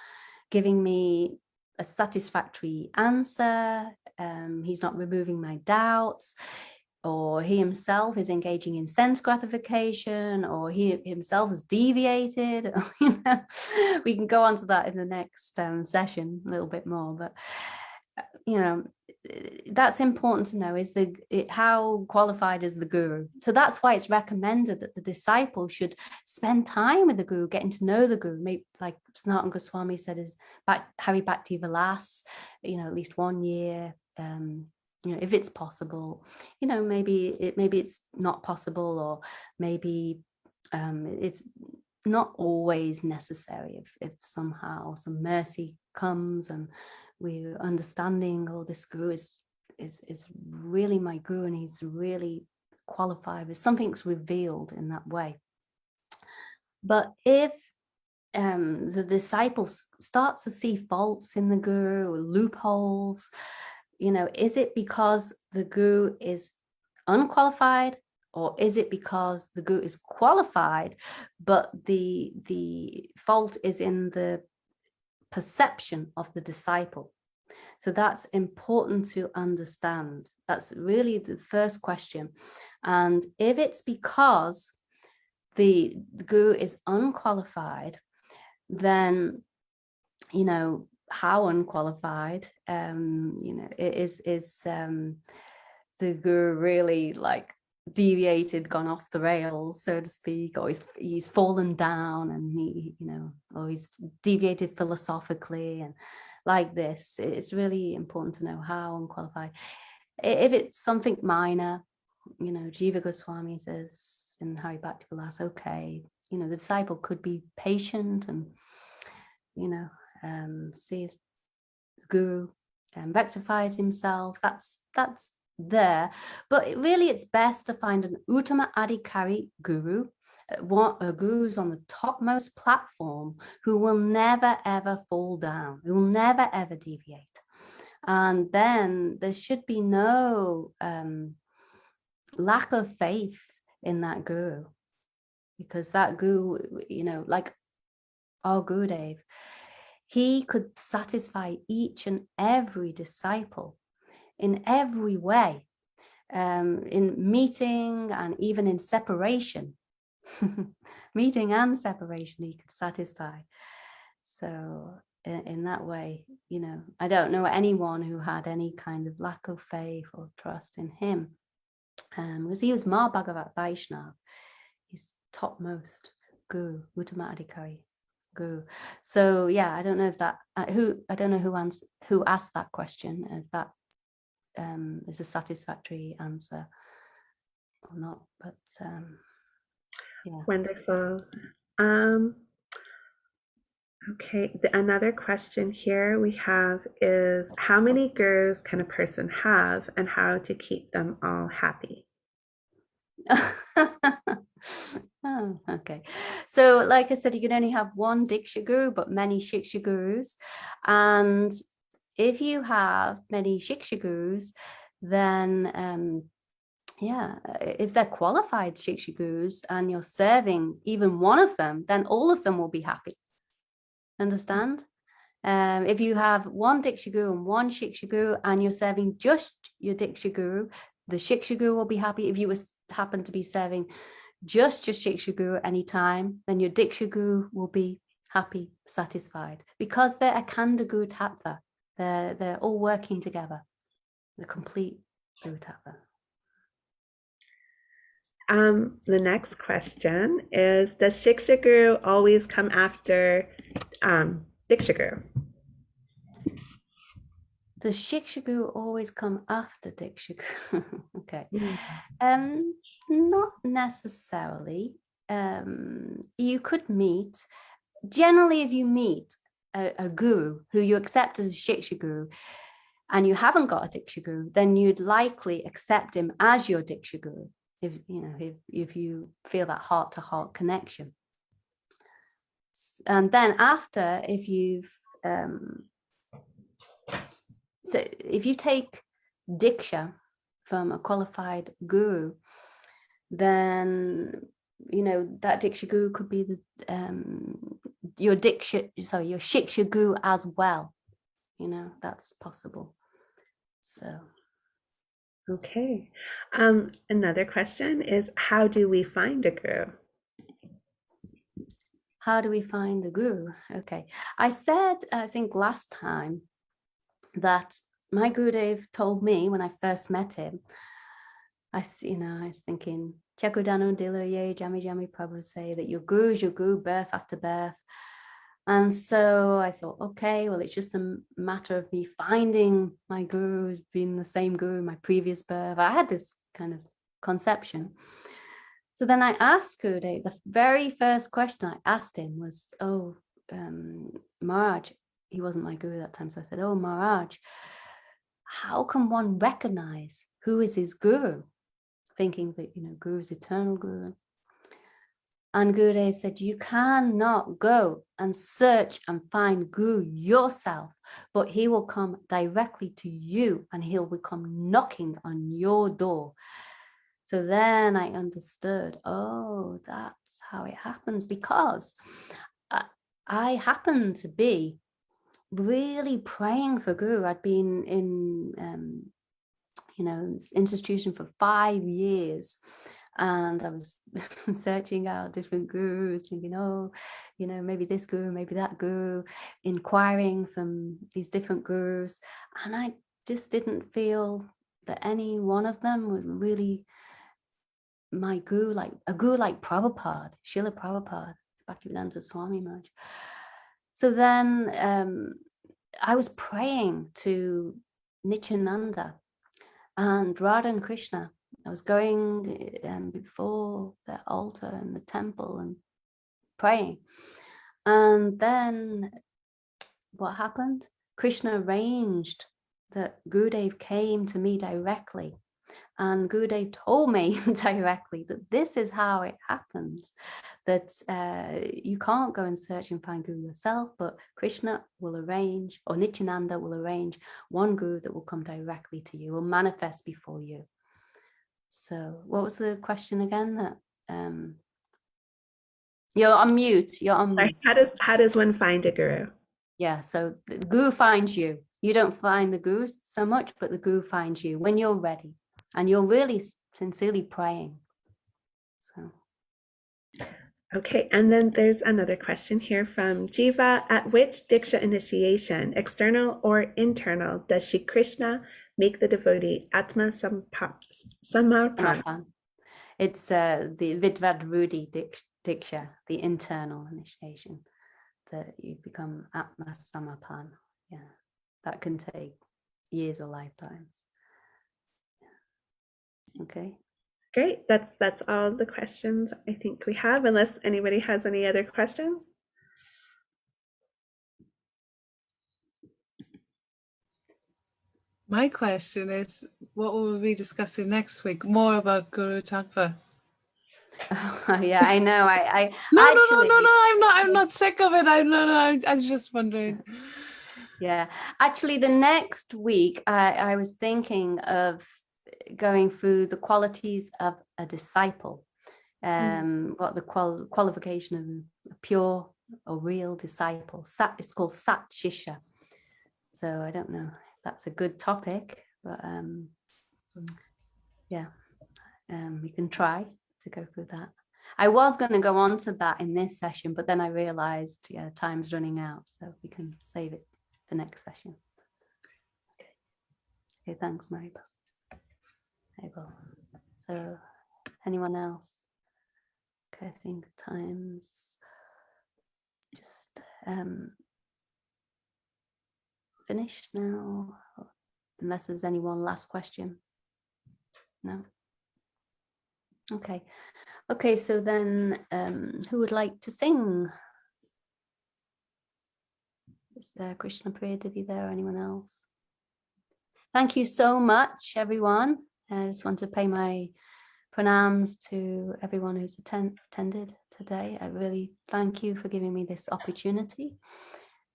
Speaker 2: giving me a satisfactory answer. He's not removing my doubts, or he himself is engaging in sense gratification, or he himself is deviated. We can go on to that in the next session a little bit more, but that's important to know, is how qualified is the guru. So that's why it's recommended that the disciple should spend time with the guru, getting to know the guru. Maybe, like Sanatana Goswami said, is Hari Bhakti Vilas, at least 1 year, if it's possible. Maybe it's not possible, or maybe it's not always necessary. If somehow some mercy comes and we're understanding, this guru is really my guru and he's really qualified, if something's revealed in that way. But if the disciple starts to see faults in the guru or loopholes, is it because the guru is unqualified, or is it because the guru is qualified, but the fault is in the perception of the disciple? So that's important to understand. That's really the first question. And if it's because the guru is unqualified, then how unqualified, is the guru really like deviated, gone off the rails, so to speak, or he's fallen down and or he's deviated philosophically and like this. It's really important to know how unqualified. If it's something minor, Jiva Goswami says in Hari Bhakti Vilas, okay, the disciple could be patient and see if the guru rectifies himself. That's there. But really it's best to find an Uttama Adhikari guru, a guru's on the topmost platform, who will never ever fall down, who will never ever deviate. And then there should be no lack of faith in that guru, because that guru, like our Gurudev, he could satisfy each and every disciple in every way, in meeting and even in separation. Meeting and separation, he could satisfy. So in that way, I don't know anyone who had any kind of lack of faith or trust in him, because he was Mar Bhagavat Vaishnav, his topmost guru, Uttama Adhikari guru. So yeah, I don't know if that who asked that question, if that is a satisfactory answer or not, but yeah.
Speaker 3: Wonderful. Okay, another question here we have is, how many gurus can a person have and how to keep them all happy?
Speaker 2: Oh, okay. So like I said, you can only have one diksha guru, but many shiksha gurus. And if you have many shiksha gurus, then yeah, if they're qualified shiksha gurus and you're serving even one of them, then all of them will be happy. Understand? If you have one diksha guru and one shiksha guru and you're serving just your diksha guru, the shiksha guru will be happy. If you happen to be serving just your shiksha guru anytime, then your diksha guru will be happy, satisfied, because they're a Khanda Guru Tattva. They're all working together, the complete Guru Tattva.
Speaker 3: The next question is, does shiksha guru always come after diksha guru?
Speaker 2: Does shiksha guru always come after diksha guru? Okay. Not necessarily. You could meet, generally if you meet a guru who you accept as a shiksha guru and you haven't got a diksha guru, then you'd likely accept him as your diksha guru if you feel that heart-to-heart connection. And then after, if you've so if you take diksha from a qualified guru, then that diksha guru could be your shiksha guru as well. That's possible. So
Speaker 3: okay. Another question is, how do we find a guru?
Speaker 2: How do we find a guru? Okay, I said, I think last time, that my Gurudev told me when I first met him, I was thinking, Chakudano Diloye Jami Jami Prabhu say that your guru is your guru birth after birth. And so I thought, okay, well, it's just a matter of me finding my guru who's been the same guru in my previous birth. I had this kind of conception. So then I asked Gurudev, the very first question I asked him was, Maharaj, he wasn't my guru at that time. So I said, oh, Maharaj, how can one recognize who is his guru? Thinking that, guru is eternal guru. And Gurudev said, you cannot go and search and find guru yourself, but he will come directly to you and he'll become knocking on your door. So then I understood, oh, that's how it happens, because I happened to be really praying for guru. I'd been in institution for 5 years, and I was searching out different gurus, thinking, maybe this guru, maybe that guru, inquiring from these different gurus, and I just didn't feel that any one of them was really my guru, like a guru like Prabhupada, Srila Prabhupada, Bhaktivedanta Swami Maharaj. So then I was praying to Nityananda and Radha and Krishna. I was going before the altar in the temple and praying. And then what happened? Krishna arranged that Gurudev came to me directly. And Gurudev told me directly that this is how it happens, that you can't go and search and find guru yourself, but Krishna will arrange, or Nityananda will arrange one guru that will come directly to you, will manifest before you. So what was the question again? That you're on mute. You're on mute.
Speaker 3: How does one find a guru?
Speaker 2: Yeah, so the guru finds you. You don't find the guru so much, but the guru finds you when you're ready. And you're really sincerely praying. So.
Speaker 3: Okay, and then there's another question here from Jiva. At which diksha initiation, external or internal, does Shri Krishna make the devotee Atma Samarpana?
Speaker 2: It's the Vidvad Rudi diksha, the internal initiation. that you become Atma Samapan. Yeah, that can take years or lifetimes. Yeah. Okay.
Speaker 3: Great. That's all the questions I think we have, unless anybody has any other questions.
Speaker 4: My question is, what will we be discussing next week? More about Guru Tattva.
Speaker 2: Yeah, I know. I
Speaker 4: No,
Speaker 2: actually,
Speaker 4: I'm not sick of it. I'm just wondering.
Speaker 2: yeah, actually, the next week I was thinking of going through the qualities of a disciple, what the qualification of a pure or real disciple. It's called Sat-Sisya. So I don't know if that's a good topic, but yeah, we can try to go through that. I was going to go on to that in this session, but then I realized, yeah, time's running out, so we can save it for next session. Okay, thanks, Maribel. So, anyone else? Okay, I think time's just finished now, unless there's any one last question. No? Okay, so then who would like to sing? Is there Krishna Priya Didi there or anyone else? Thank you so much, everyone. I just want to pay my pranams to everyone who's attended today. I really thank you for giving me this opportunity.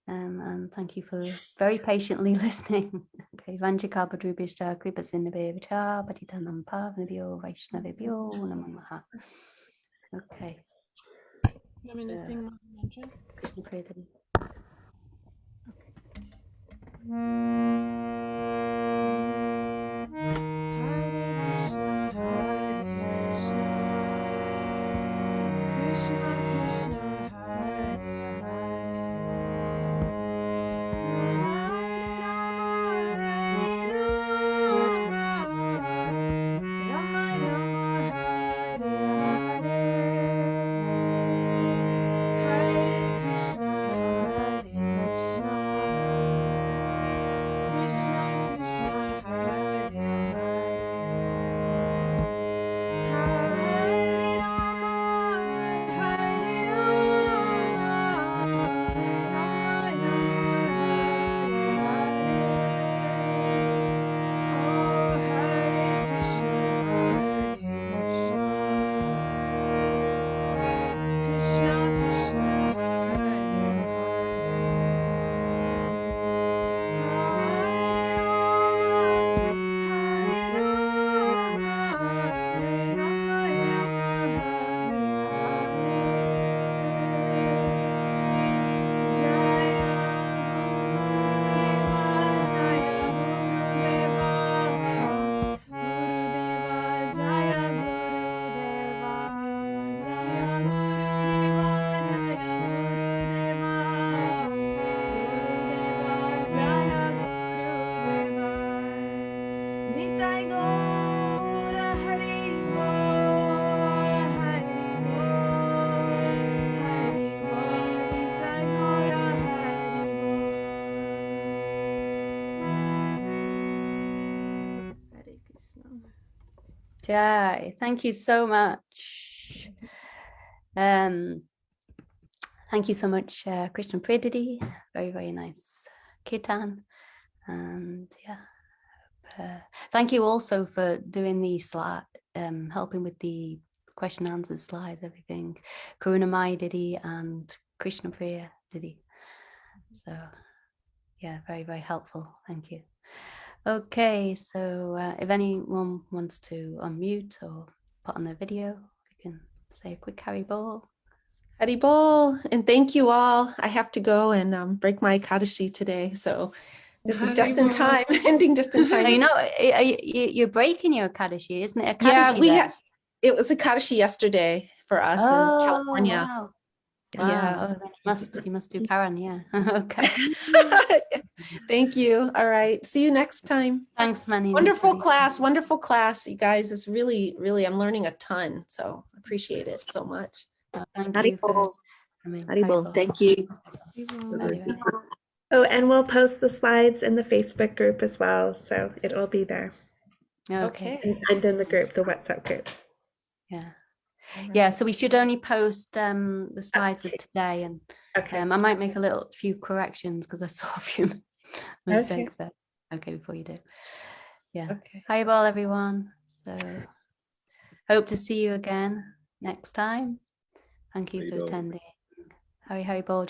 Speaker 2: And thank you for very patiently listening. Okay, Vanchikabhadrubhishta Kripasinabhevita Patitanam Pavnabhyo Vaishnavibhyo Namaha. Okay.
Speaker 8: You want me to sing Maha Mantra?
Speaker 2: Krishna Priya Didi. Jai, thank you so much. Thank you so much, Krishna Priya Didi. Very, very nice kirtan. And yeah, thank you also for doing the slide, helping with the question and answers slides, everything. Karunamai Didi and Krishna Priya Didi. So yeah, very, very helpful. Thank you. Okay, so if anyone wants to unmute or put on their video, we can say a quick Hari Bol.
Speaker 1: Hari Bol, and thank you all. I have to go and break my Ekadashi today, so this is just in time, ending just in time.
Speaker 2: You know, you're breaking your Ekadashi, isn't it?
Speaker 1: Ekadashi, yeah, it was Ekadashi yesterday for us in California.
Speaker 2: Wow.
Speaker 1: Yeah.
Speaker 2: Oh, you must do Paran, yeah. Okay.
Speaker 1: Thank you. All right. See you next time.
Speaker 2: Thanks, Manny.
Speaker 1: Wonderful class, you guys. It's really, really, I'm learning a ton. So I appreciate it so much.
Speaker 2: Thank you for Haribol.
Speaker 9: Thank you.
Speaker 3: Oh, and we'll post the slides in the Facebook group as well, so it will be there.
Speaker 2: Okay.
Speaker 3: And in the group, the WhatsApp group.
Speaker 2: Yeah. Yeah, so we should only post the slides of today, and I might make a few corrections because I saw a few mistakes there. Okay, before you do. Yeah.
Speaker 1: Okay.
Speaker 2: Haribol, everyone. So hope to see you again next time. Thank you for attending. Haribol,